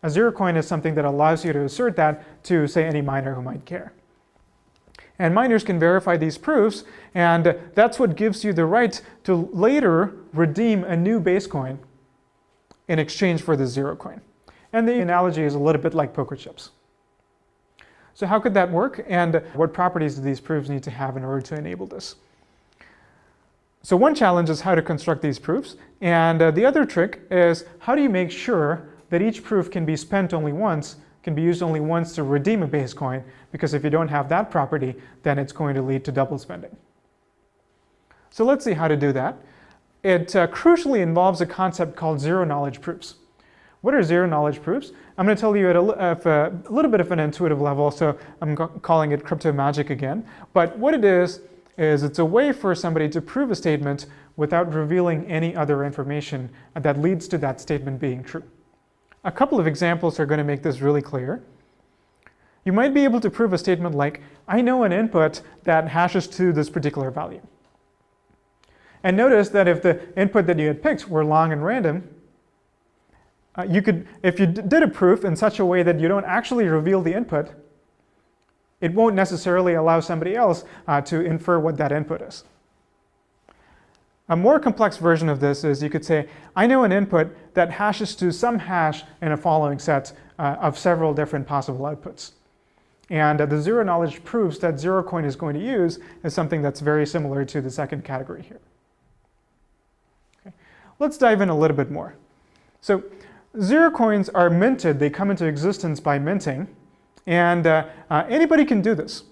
A zero coin is something that allows you to assert that to, say, any miner who might care. And miners can verify these proofs, and that's what gives you the right to later redeem a new base coin in exchange for the zero coin. And the analogy is a little bit like poker chips. So how could that work, and what properties do these proofs need to have in order to enable this? So one challenge is how to construct these proofs, and the other trick is how do you make sure that each proof can be spent only once, can be used only once to redeem a base coin, because if you don't have that property, then it's going to lead to double spending. So let's see how to do that. It crucially involves a concept called zero-knowledge proofs. What are zero-knowledge proofs? I'm going to tell you at a little bit of an intuitive level, so I'm calling it crypto magic again. But what it is it's a way for somebody to prove a statement without revealing any other information that leads to that statement being true. A couple of examples are going to make this really clear. You might be able to prove a statement like, I know an input that hashes to this particular value. And notice that if the input that you had picked were long and random, if you did a proof in such a way that you don't actually reveal the input, it won't necessarily allow somebody else to infer what that input is. A more complex version of this is you could say, I know an input that hashes to some hash in a following set of several different possible outputs. And the zero-knowledge proofs that ZeroCoin is going to use is something that's very similar to the second category here. Okay. Let's dive in a little bit more. So ZeroCoins are minted, they come into existence by minting, and anybody can do this.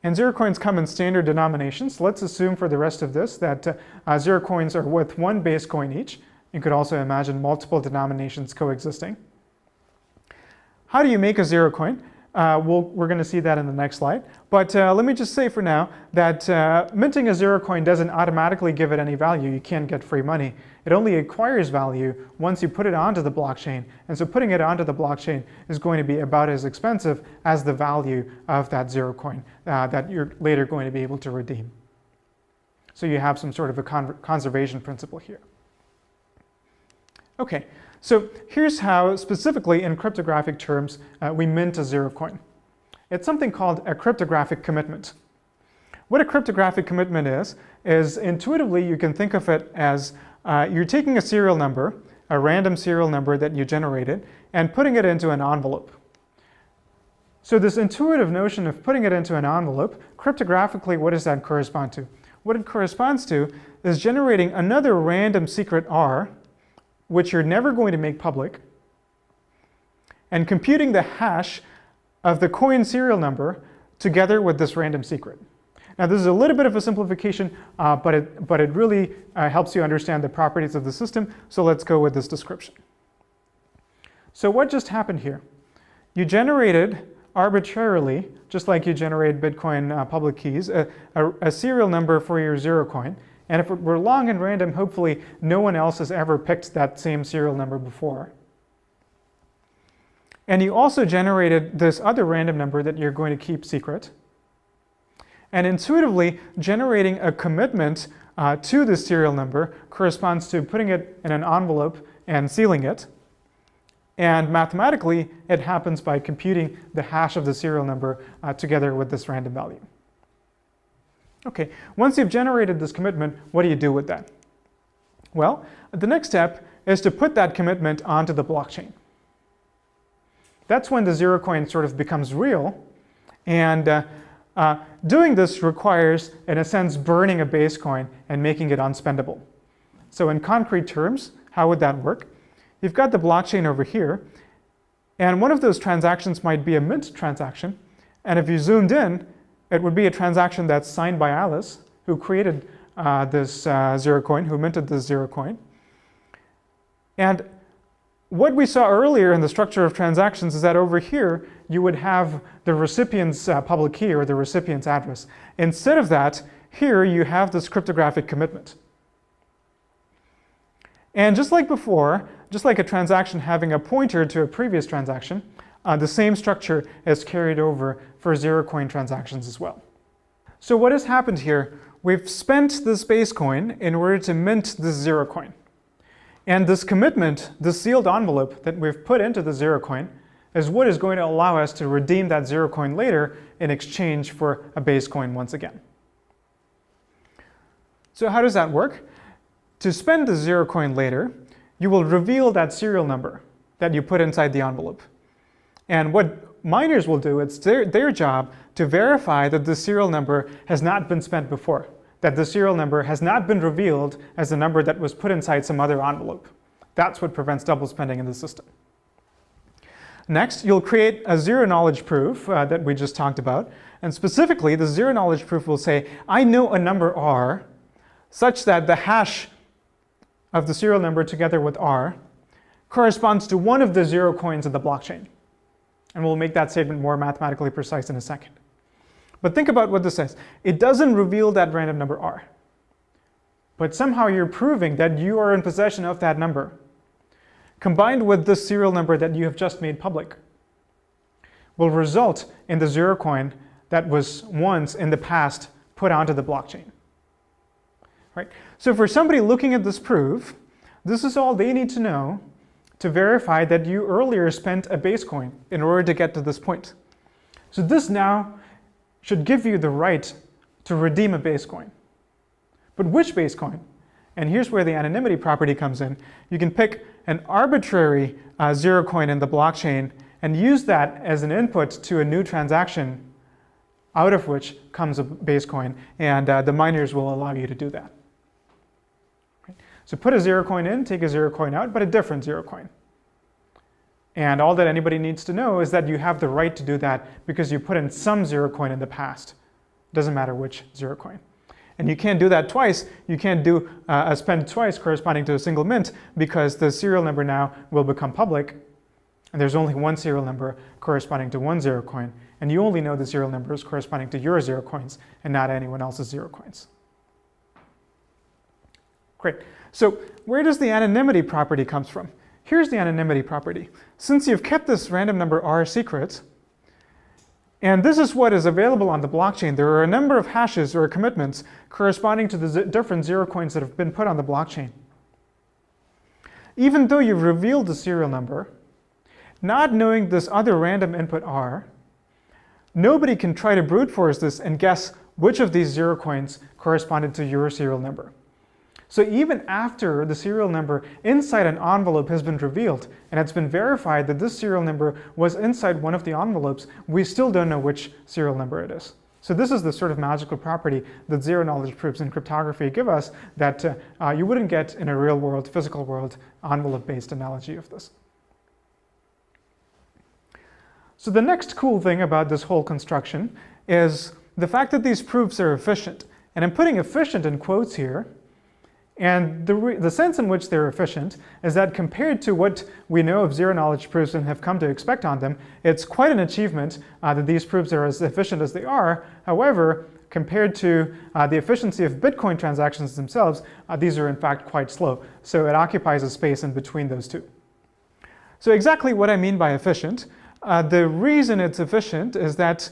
And ZeroCoins come in standard denominations. Let's assume for the rest of this that ZeroCoins are worth one base coin each. You could also imagine multiple denominations coexisting. How do you make a ZeroCoin? We're going to see that in the next slide. But let me just say for now that minting a ZeroCoin doesn't automatically give it any value. You can't get free money. It only acquires value once you put it onto the blockchain. And so putting it onto the blockchain is going to be about as expensive as the value of that ZeroCoin that you're later going to be able to redeem. So you have some sort of a conservation principle here. Okay. So here's how, specifically in cryptographic terms, we mint a ZeroCoin. It's something called a cryptographic commitment. What a cryptographic commitment is intuitively you can think of it as you're taking a serial number, a random serial number that you generated, and putting it into an envelope. So this intuitive notion of putting it into an envelope, cryptographically, what does that correspond to? What it corresponds to is generating another random secret R, which you're never going to make public, and computing the hash of the coin serial number together with this random secret. Now this is a little bit of a simplification, but it really helps you understand the properties of the system, so let's go with this description. So what just happened here? You generated arbitrarily, just like you generate Bitcoin public keys, a serial number for your ZeroCoin. And if it were long and random, hopefully no one else has ever picked that same serial number before. And you also generated this other random number that you're going to keep secret. And intuitively, generating a commitment to this serial number corresponds to putting it in an envelope and sealing it. And mathematically, it happens by computing the hash of the serial number together with this random value. Okay, once you've generated this commitment, what do you do with that? Well, the next step is to put that commitment onto the blockchain. That's when the ZeroCoin sort of becomes real, and doing this requires, in a sense, burning a base coin and making it unspendable. So in concrete terms, how would that work? You've got the blockchain over here, and one of those transactions might be a mint transaction, and if you zoomed in, it would be a transaction that's signed by Alice, who created this ZeroCoin, who minted this ZeroCoin. And what we saw earlier in the structure of transactions is that over here, you would have the recipient's public key or the recipient's address. Instead of that, here you have this cryptographic commitment. And just like before, just like a transaction having a pointer to a previous transaction, the same structure is carried over for ZeroCoin transactions as well. So what has happened here? We've spent this base coin in order to mint this ZeroCoin. And this commitment, this sealed envelope that we've put into the ZeroCoin, is what is going to allow us to redeem that ZeroCoin later in exchange for a base coin once again. So how does that work? To spend the ZeroCoin later, you will reveal that serial number that you put inside the envelope. And what miners will do, it's their job to verify that the serial number has not been spent before, that the serial number has not been revealed as a number that was put inside some other envelope. That's what prevents double spending in the system. Next, you'll create a zero-knowledge proof that we just talked about. And specifically, the zero-knowledge proof will say, I know a number R such that the hash of the serial number together with R corresponds to one of the 0 coins of the blockchain. And we'll make that statement more mathematically precise in a second. But think about what this says. It doesn't reveal that random number R. But somehow you're proving that you are in possession of that number, combined with this serial number that you have just made public, will result in the 0 coin that was once in the past put onto the blockchain. Right? So for somebody looking at this proof, this is all they need to know to verify that you earlier spent a base coin in order to get to this point. So this now should give you the right to redeem a base coin. But which base coin? And here's where the anonymity property comes in. You can pick an arbitrary 0 coin in the blockchain and use that as an input to a new transaction, out of which comes a base coin, and the miners will allow you to do that. Right? So put a 0 coin in, take a 0 coin out, but a different 0 coin. And all that anybody needs to know is that you have the right to do that because you put in some 0 coin in the past. Doesn't matter which 0 coin. And you can't do that twice. You can't do a spend twice corresponding to a single mint because the serial number now will become public. And there's only one serial number corresponding to one 0 coin. And you only know the serial numbers corresponding to your 0 coins and not anyone else's 0 coins. Great. So where does the anonymity property come from? Here's the anonymity property. Since you've kept this random number R secret, and this is what is available on the blockchain, there are a number of hashes or commitments corresponding to the different 0 coins that have been put on the blockchain. Even though you've revealed the serial number, not knowing this other random input R, nobody can try to brute force this and guess which of these 0 coins corresponded to your serial number. So even after the serial number inside an envelope has been revealed, and it's been verified that this serial number was inside one of the envelopes, we still don't know which serial number it is. So this is the sort of magical property that zero-knowledge proofs in cryptography give us that you wouldn't get in a real-world, physical world, envelope-based analogy of this. So the next cool thing about this whole construction is the fact that these proofs are efficient. And I'm putting efficient in quotes here. And the sense in which they're efficient is that compared to what we know of zero-knowledge proofs and have come to expect on them, it's quite an achievement that these proofs are as efficient as they are. However, compared to the efficiency of Bitcoin transactions themselves, these are in fact quite slow. So it occupies a space in between those two. So exactly what I mean by efficient, the reason it's efficient is that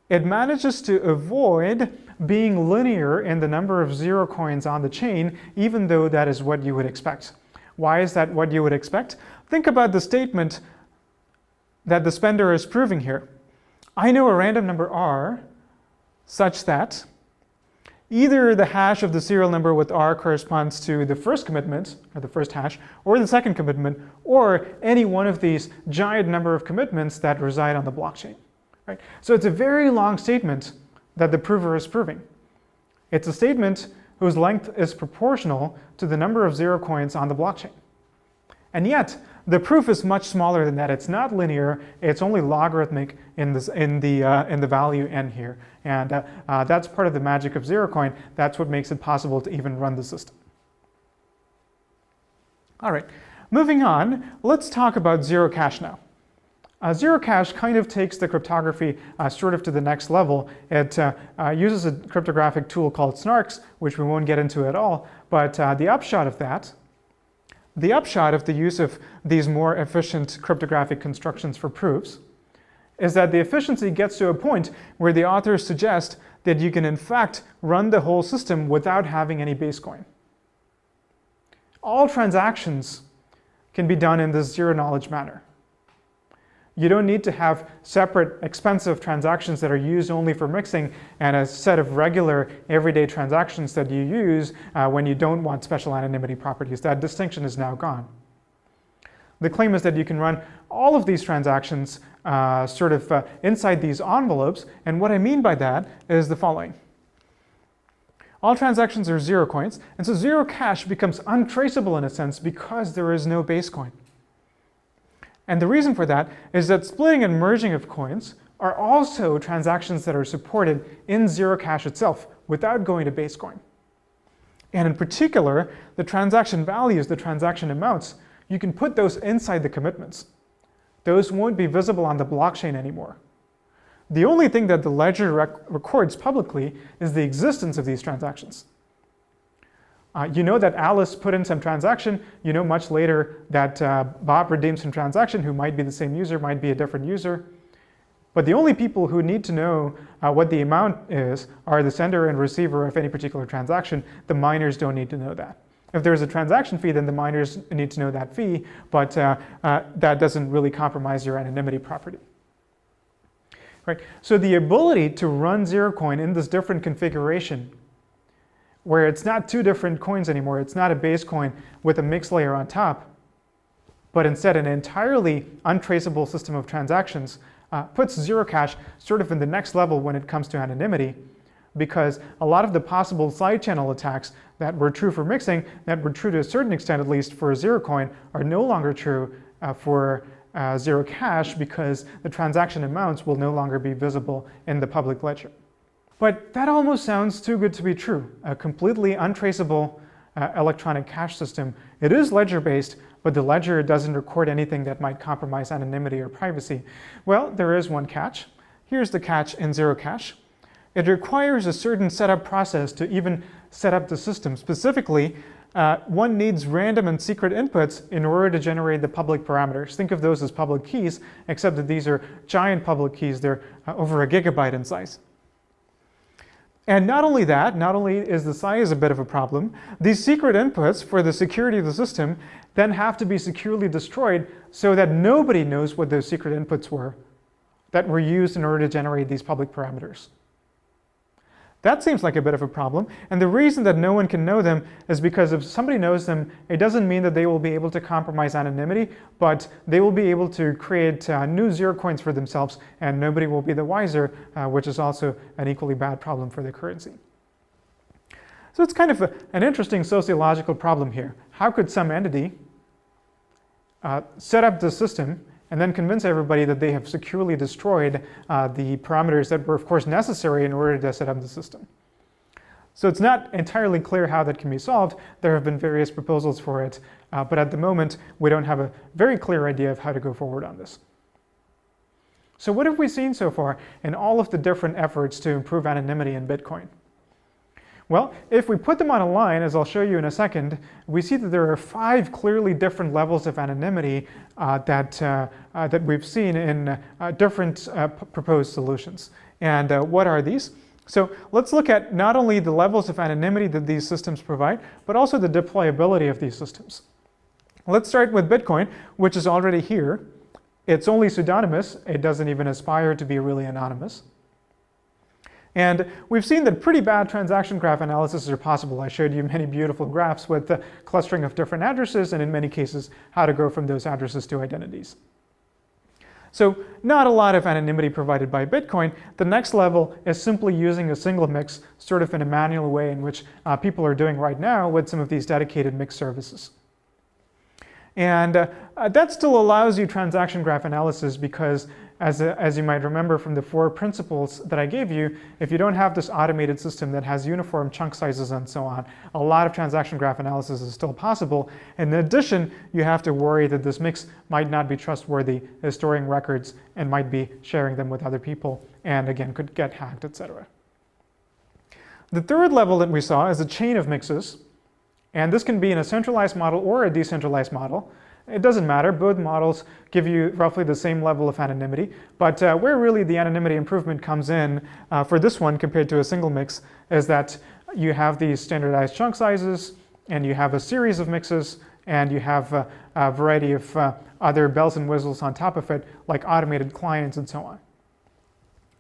it manages to avoid being linear in the number of 0 coins on the chain, even though that is what you would expect. Why is that what you would expect? Think about the statement that the spender is proving here. I know a random number R such that either the hash of the serial number with R corresponds to the first commitment, or the first hash, or the second commitment, or any one of these giant number of commitments that reside on the blockchain. Right? So it's a very long statement that the prover is proving. It's a statement whose length is proportional to the number of 0 coins on the blockchain. And yet, the proof is much smaller than that. It's not linear. It's only logarithmic in the value n here. And that's part of the magic of 0 coin. That's what makes it possible to even run the system. All right, moving on, let's talk about zero cash now. Zero cash kind of takes the cryptography sort of to the next level. It uses a cryptographic tool called snarks, which we won't get into at all. But the upshot of the use of these more efficient cryptographic constructions for proofs is that the efficiency gets to a point where the authors suggest that you can in fact run the whole system without having any base coin. All transactions can be done in this zero-knowledge manner. You don't need to have separate expensive transactions that are used only for mixing and a set of regular everyday transactions that you use when you don't want special anonymity properties. That distinction is now gone. The claim is that you can run all of these transactions inside these envelopes, and what I mean by that is the following. All transactions are 0 coins, and so zero cash becomes untraceable in a sense because there is no base coin. And the reason for that is that splitting and merging of coins are also transactions that are supported in Zero Cash itself without going to base coin. And in particular, the transaction values, the transaction amounts, you can put those inside the commitments. Those won't be visible on the blockchain anymore. The only thing that the ledger records publicly is the existence of these transactions. You know that Alice put in some transaction. You know much later that Bob redeemed some transaction, who might be the same user, might be a different user. But the only people who need to know what the amount is are the sender and receiver of any particular transaction. The miners don't need to know that. If there's a transaction fee, then the miners need to know that fee, but that doesn't really compromise your anonymity property. Right? So the ability to run ZeroCoin in this different configuration, where it's not two different coins anymore, it's not a base coin with a mix layer on top, but instead an entirely untraceable system of transactions, puts Zero Cash sort of in the next level when it comes to anonymity, because a lot of the possible side channel attacks that were true for mixing, that were true to a certain extent at least for ZeroCoin, are no longer true for Zero Cash, because the transaction amounts will no longer be visible in the public ledger. But that almost sounds too good to be true. A completely untraceable electronic cash system. It is ledger-based, but the ledger doesn't record anything that might compromise anonymity or privacy. Well, there is one catch. Here's the catch in Zero Cash. It requires a certain setup process to even set up the system. Specifically, one needs random and secret inputs in order to generate the public parameters. Think of those as public keys, except that these are giant public keys. They're over a gigabyte in size. And not only that, not only is the size a bit of a problem, these secret inputs for the security of the system then have to be securely destroyed so that nobody knows what those secret inputs were that were used in order to generate these public parameters. That seems like a bit of a problem, and the reason that no one can know them is because if somebody knows them, it doesn't mean that they will be able to compromise anonymity, but they will be able to create new zero coins for themselves, and nobody will be the wiser, which is also an equally bad problem for the currency. So it's kind of an interesting sociological problem here. How could some entity set up the system and then convince everybody that they have securely destroyed the parameters that were, of course, necessary in order to set up the system? So it's not entirely clear how that can be solved. There have been various proposals for it, but at the moment, we don't have a very clear idea of how to go forward on this. So what have we seen so far in all of the different efforts to improve anonymity in Bitcoin? Well, if we put them on a line, as I'll show you in a second, we see that there are 5 clearly different levels of anonymity that we've seen in different proposed solutions. And what are these? So let's look at not only the levels of anonymity that these systems provide, but also the deployability of these systems. Let's start with Bitcoin, which is already here. It's only pseudonymous. It doesn't even aspire to be really anonymous. And we've seen that pretty bad transaction graph analysis are possible. I showed you many beautiful graphs with the clustering of different addresses, and in many cases, how to go from those addresses to identities. So not a lot of anonymity provided by Bitcoin. The next level is simply using a single mix, sort of in a manual way in which people are doing right now with some of these dedicated mix services. And that still allows you transaction graph analysis because, as you might remember from the 4 principles that I gave you, if you don't have this automated system that has uniform chunk sizes and so on, a lot of transaction graph analysis is still possible. In addition, you have to worry that this mix might not be trustworthy, is storing records, and might be sharing them with other people, and again, could get hacked, etc. The third level that we saw is a chain of mixes. And this can be in a centralized model or a decentralized model. It doesn't matter. Both models give you roughly the same level of anonymity. But where really the anonymity improvement comes in for this one compared to a single mix is that you have these standardized chunk sizes, and you have a series of mixes, and you have a variety of other bells and whistles on top of it, like automated clients and so on.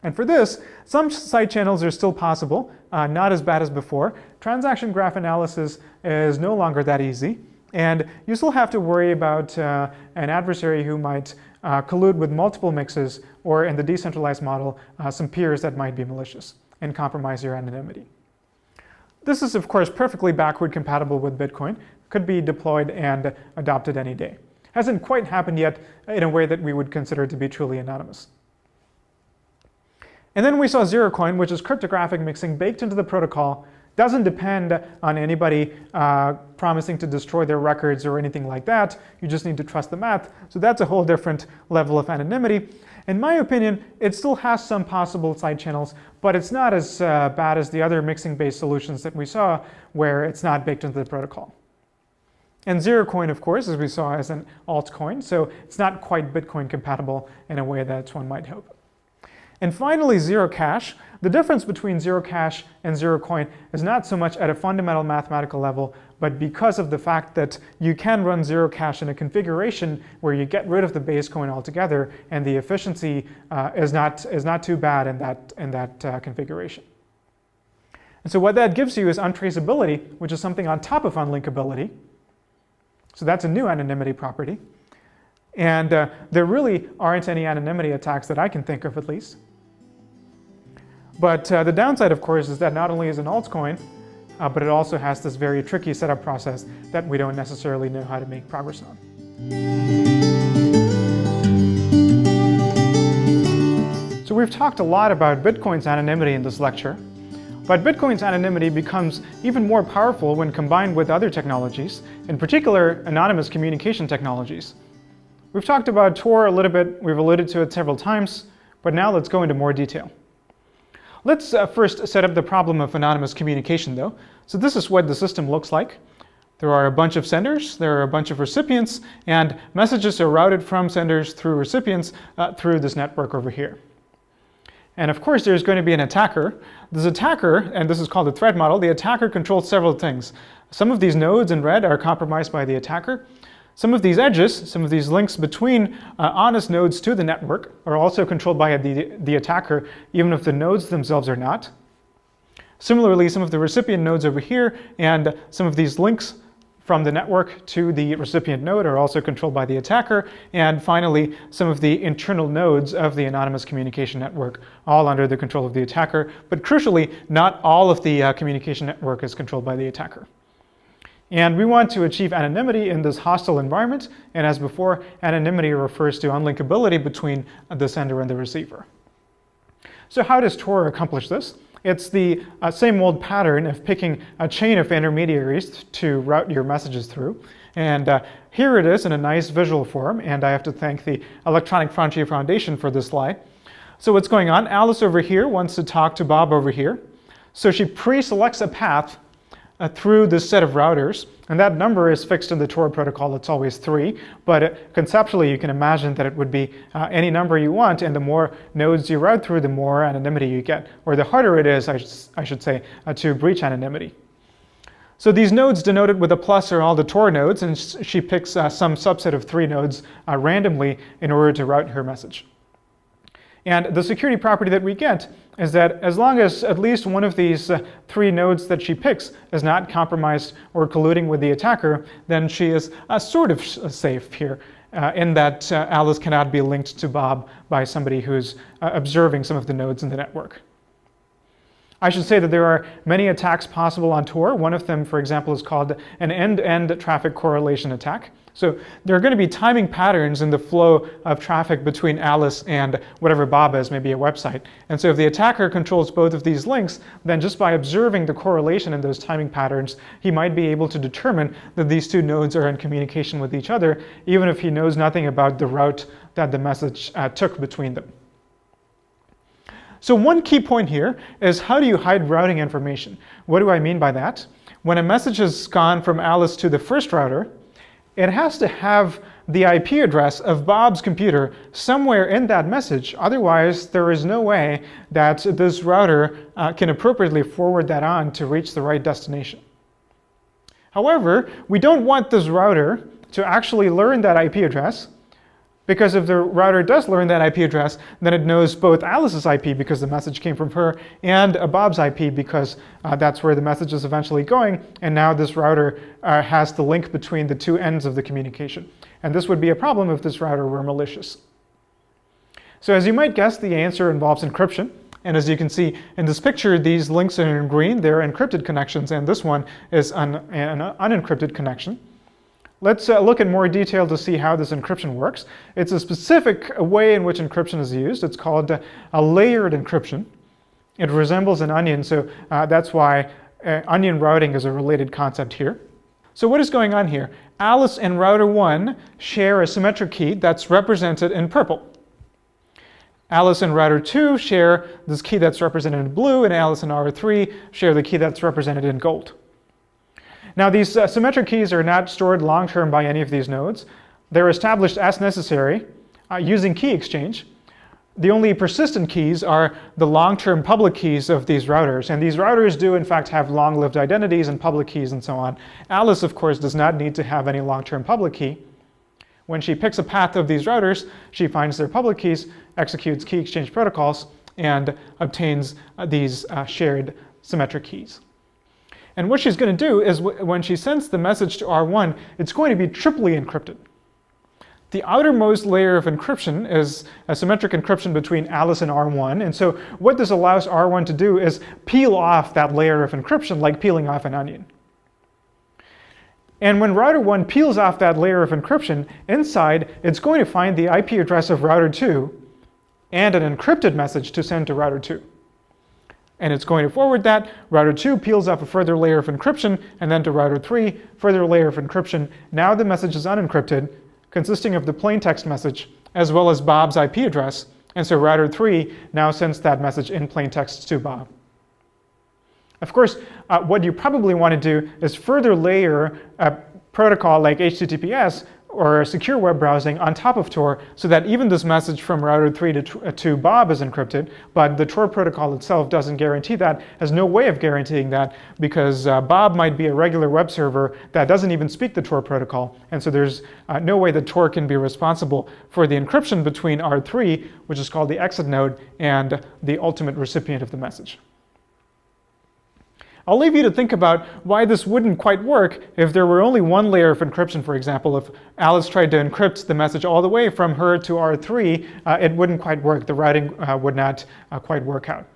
And for this, some side channels are still possible, not as bad as before. Transaction graph analysis is no longer that easy. And you still have to worry about an adversary who might collude with multiple mixes, or in the decentralized model, some peers that might be malicious and compromise your anonymity. This is, of course, perfectly backward compatible with Bitcoin, could be deployed and adopted any day. hasn't quite happened yet in a way that we would consider to be truly anonymous. And then we saw zero coin, which is cryptographic mixing baked into the protocol. Doesn't depend on anybody promising to destroy their records or anything like that. You just need to trust the math. So that's a whole different level of anonymity. In my opinion, it still has some possible side channels, but it's not as bad as the other mixing-based solutions that we saw where it's not baked into the protocol. And zero coin, of course, as we saw, is an altcoin, so it's not quite Bitcoin compatible in a way that one might hope. And finally, zero cash. The difference between zero cash and zero coin is not so much at a fundamental mathematical level, but because of the fact that you can run zero cash in a configuration where you get rid of the base coin altogether, and the efficiency is not too bad in that configuration. And so what that gives you is untraceability, which is something on top of unlinkability. So that's a new anonymity property. And there really aren't any anonymity attacks that I can think of, at least. But the downside, of course, is that not only is it an altcoin, but it also has this very tricky setup process that we don't necessarily know how to make progress on. So we've talked a lot about Bitcoin's anonymity in this lecture, but Bitcoin's anonymity becomes even more powerful when combined with other technologies, in particular anonymous communication technologies. We've talked about Tor a little bit, we've alluded to it several times, but now let's go into more detail. Let's first set up the problem of anonymous communication though. So this is what the system looks like. There are a bunch of senders, there are a bunch of recipients, and messages are routed from senders through recipients through this network over here. And of course there's going to be an attacker. This attacker, and this is called the threat model, the attacker controls several things. Some of these nodes in red are compromised by the attacker. Some of these edges, some of these links between honest nodes to the network are also controlled by the attacker, even if the nodes themselves are not. Similarly, some of the recipient nodes over here and some of these links from the network to the recipient node are also controlled by the attacker. And finally, some of the internal nodes of the anonymous communication network, all under the control of the attacker. But crucially, not all of the communication network is controlled by the attacker. And we want to achieve anonymity in this hostile environment. And as before, anonymity refers to unlinkability between the sender and the receiver. So how does Tor accomplish this? It's the same old pattern of picking a chain of intermediaries to route your messages through. And here it is in a nice visual form. And I have to thank the Electronic Frontier Foundation for this slide. So what's going on? Alice over here wants to talk to Bob over here. So she pre-selects a path through this set of routers, and that number is fixed in the Tor protocol. It's always 3, but conceptually you can imagine that it would be any number you want, and the more nodes you route through, the more anonymity you get, or the harder it is, I should say, to breach anonymity. So these nodes denoted with a plus are all the Tor nodes, and she picks some subset of 3 nodes randomly in order to route her message. And the security property that we get is that as long as at least one of these 3 nodes that she picks is not compromised or colluding with the attacker, then she is sort of safe here in that Alice cannot be linked to Bob by somebody who's observing some of the nodes in the network. I should say that there are many attacks possible on Tor. One of them, for example, is called an end-to-end traffic correlation attack. So there are going to be timing patterns in the flow of traffic between Alice and whatever Bob is, maybe a website. And so if the attacker controls both of these links, then just by observing the correlation in those timing patterns, he might be able to determine that these 2 nodes are in communication with each other, even if he knows nothing about the route that the message took between them. So one key point here is, how do you hide routing information? What do I mean by that? When a message has gone from Alice to the first router, it has to have the IP address of Bob's computer somewhere in that message. Otherwise, there is no way that this router can appropriately forward that on to reach the right destination. However, we don't want this router to actually learn that IP address, because if the router does learn that IP address, then it knows both Alice's IP because the message came from her, and Bob's IP because that's where the message is eventually going. And now this router has the link between the 2 ends of the communication. And this would be a problem if this router were malicious. So as you might guess, the answer involves encryption. And as you can see in this picture, these links are in green. They're encrypted connections, and this one is an unencrypted connection. Let's look in more detail to see how this encryption works. It's a specific way in which encryption is used. It's called a layered encryption. It resembles an onion, so that's why onion routing is a related concept here. So what is going on here? Alice and router 1 share a symmetric key that's represented in purple. Alice and router 2 share this key that's represented in blue, and Alice and router 3 share the key that's represented in gold. Now these symmetric keys are not stored long-term by any of these nodes. They're established as necessary using key exchange. The only persistent keys are the long-term public keys of these routers, and these routers do in fact have long-lived identities and public keys and so on. Alice, of course, does not need to have any long-term public key. When she picks a path of these routers, she finds their public keys, executes key exchange protocols, and obtains these shared symmetric keys. And what she's going to do is when she sends the message to R1, it's going to be triply encrypted. The outermost layer of encryption is a symmetric encryption between Alice and R1. And so what this allows R1 to do is peel off that layer of encryption like peeling off an onion. And when router 1 peels off that layer of encryption, inside it's going to find the IP address of router 2 and an encrypted message to send to router 2. And it's going to forward that. Router 2 peels off a further layer of encryption, and then to router 3, further layer of encryption. Now the message is unencrypted, consisting of the plain text message as well as Bob's IP address. And so router 3 now sends that message in plain text to Bob. Of course, what you probably want to do is further layer a protocol like HTTPS or secure web browsing on top of Tor so that even this message from router 3 to Bob is encrypted, but the Tor protocol itself doesn't guarantee that, has no way of guaranteeing that, because Bob might be a regular web server that doesn't even speak the Tor protocol, and so there's no way that Tor can be responsible for the encryption between R3, which is called the exit node, and the ultimate recipient of the message. I'll leave you to think about why this wouldn't quite work if there were only one layer of encryption. For example, if Alice tried to encrypt the message all the way from her to R3, it wouldn't quite work. The routing would not quite work out.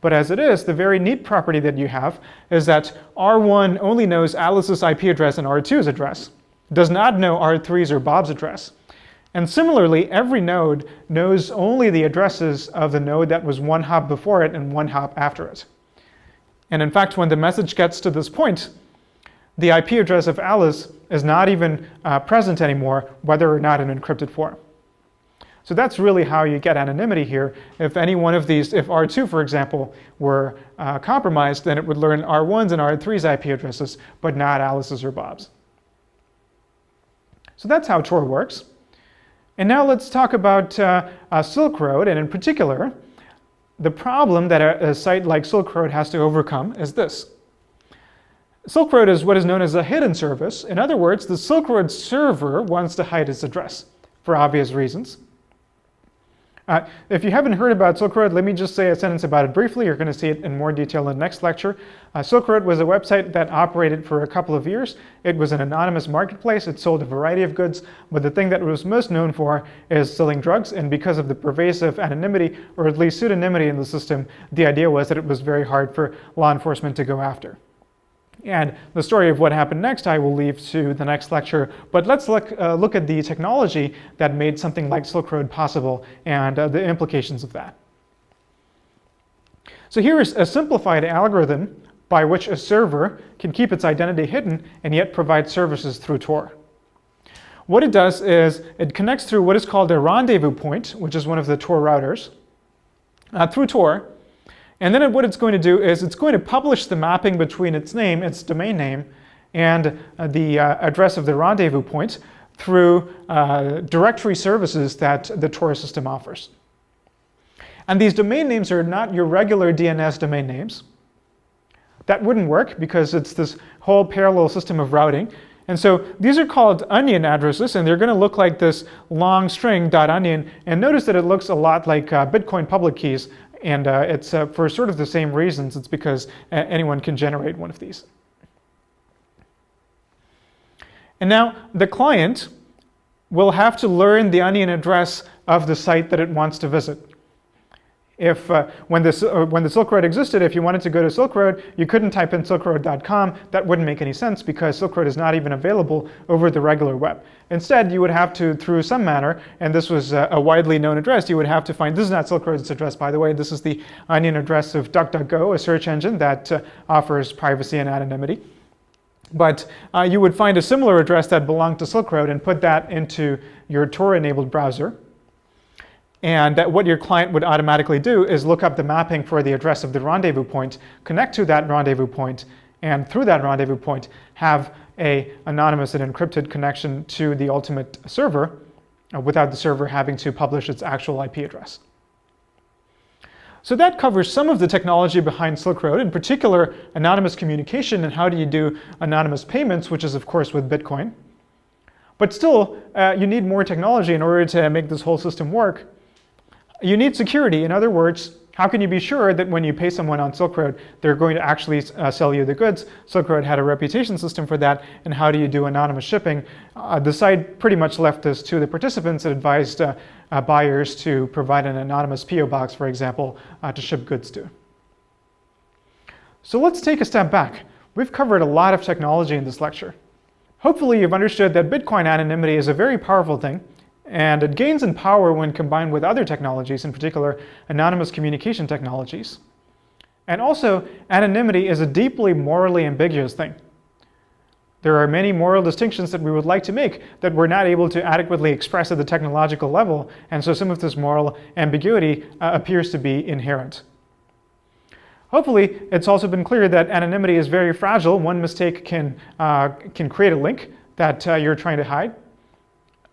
But as it is, the very neat property that you have is that R1 only knows Alice's IP address and R2's address, does not know R3's or Bob's address. And similarly, every node knows only the addresses of the node that was one hop before it and one hop after it. And in fact, when the message gets to this point, the IP address of Alice is not even present anymore, whether or not in encrypted form. So that's really how you get anonymity here. If any one of these, if R2, for example, were compromised, then it would learn R1's and R3's IP addresses, but not Alice's or Bob's. So that's how Tor works. And now let's talk about Silk Road, and in particular, the problem that a site like Silk Road has to overcome is this. Silk Road is what is known as a hidden service. In other words, the Silk Road server wants to hide its address for obvious reasons. If you haven't heard about Silk Road, let me just say a sentence about it briefly. You're going to see it in more detail in the next lecture. Silk Road was a website that operated for a couple of years. It was an anonymous marketplace. It sold a variety of goods, but the thing that it was most known for is selling drugs. And because of the pervasive anonymity, or at least pseudonymity in the system, the idea was that it was very hard for law enforcement to go after. And the story of what happened next I will leave to the next lecture, but let's look at the technology that made something like Silk Road possible and the implications of that. So here is a simplified algorithm by which a server can keep its identity hidden and yet provide services through Tor. What it does is it connects through what is called a rendezvous point, which is one of the Tor routers, through Tor. And then what it's going to do is it's going to publish the mapping between its name, its domain name, and the address of the rendezvous point through directory services that the Tor system offers. And these domain names are not your regular DNS domain names. That wouldn't work because it's this whole parallel system of routing. And so these are called onion addresses, and they're going to look like this long string .onion. And notice that it looks a lot like Bitcoin public keys. And it's for sort of the same reasons. It's because anyone can generate one of these. And now the client will have to learn the onion address of the site that it wants to visit. When the Silk Road existed, if you wanted to go to Silk Road, you couldn't type in silkroad.com. That wouldn't make any sense because Silk Road is not even available over the regular web. Instead, you would have to, through some manner, and this was a widely known address, you would have to find, this is not Silk Road's address, by the way, this is the onion address of DuckDuckGo, a search engine that offers privacy and anonymity. But you would find a similar address that belonged to Silk Road and put that into your Tor-enabled browser. And what your client would automatically do is look up the mapping for the address of the rendezvous point, connect to that rendezvous point, and through that rendezvous point, have an anonymous and encrypted connection to the ultimate server without the server having to publish its actual IP address. So that covers some of the technology behind Silk Road, in particular anonymous communication and how do you do anonymous payments, which is of course with Bitcoin. But still, you need more technology in order to make this whole system work. You need security. In other words, how can you be sure that when you pay someone on Silk Road, they're going to actually sell you the goods? Silk Road had a reputation system for that. And how do you do anonymous shipping? The site pretty much left this to the participants. It advised buyers to provide an anonymous PO box, for example, to ship goods to. So let's take a step back. We've covered a lot of technology in this lecture. Hopefully you've understood that Bitcoin anonymity is a very powerful thing. And it gains in power when combined with other technologies, in particular anonymous communication technologies. And also, anonymity is a deeply morally ambiguous thing. There are many moral distinctions that we would like to make that we're not able to adequately express at the technological level, and so some of this moral ambiguity appears to be inherent. Hopefully, it's also been clear that anonymity is very fragile. One mistake can create a link that you're trying to hide.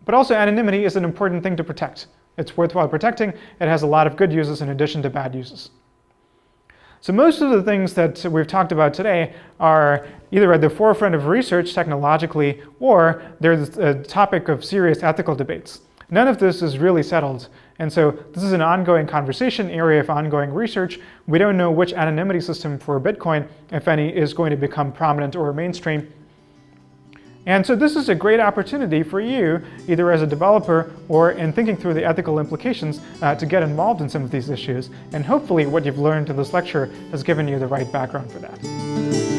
But also anonymity is an important thing to protect. It's worthwhile protecting. It has a lot of good uses in addition to bad uses. So most of the things that we've talked about today are either at the forefront of research technologically, or they're the topic of serious ethical debates. None of this is really settled. And so this is an ongoing conversation, area of ongoing research. We don't know which anonymity system for Bitcoin, if any, is going to become prominent or mainstream. And so this is a great opportunity for you, either as a developer or in thinking through the ethical implications, to get involved in some of these issues. And hopefully what you've learned in this lecture has given you the right background for that.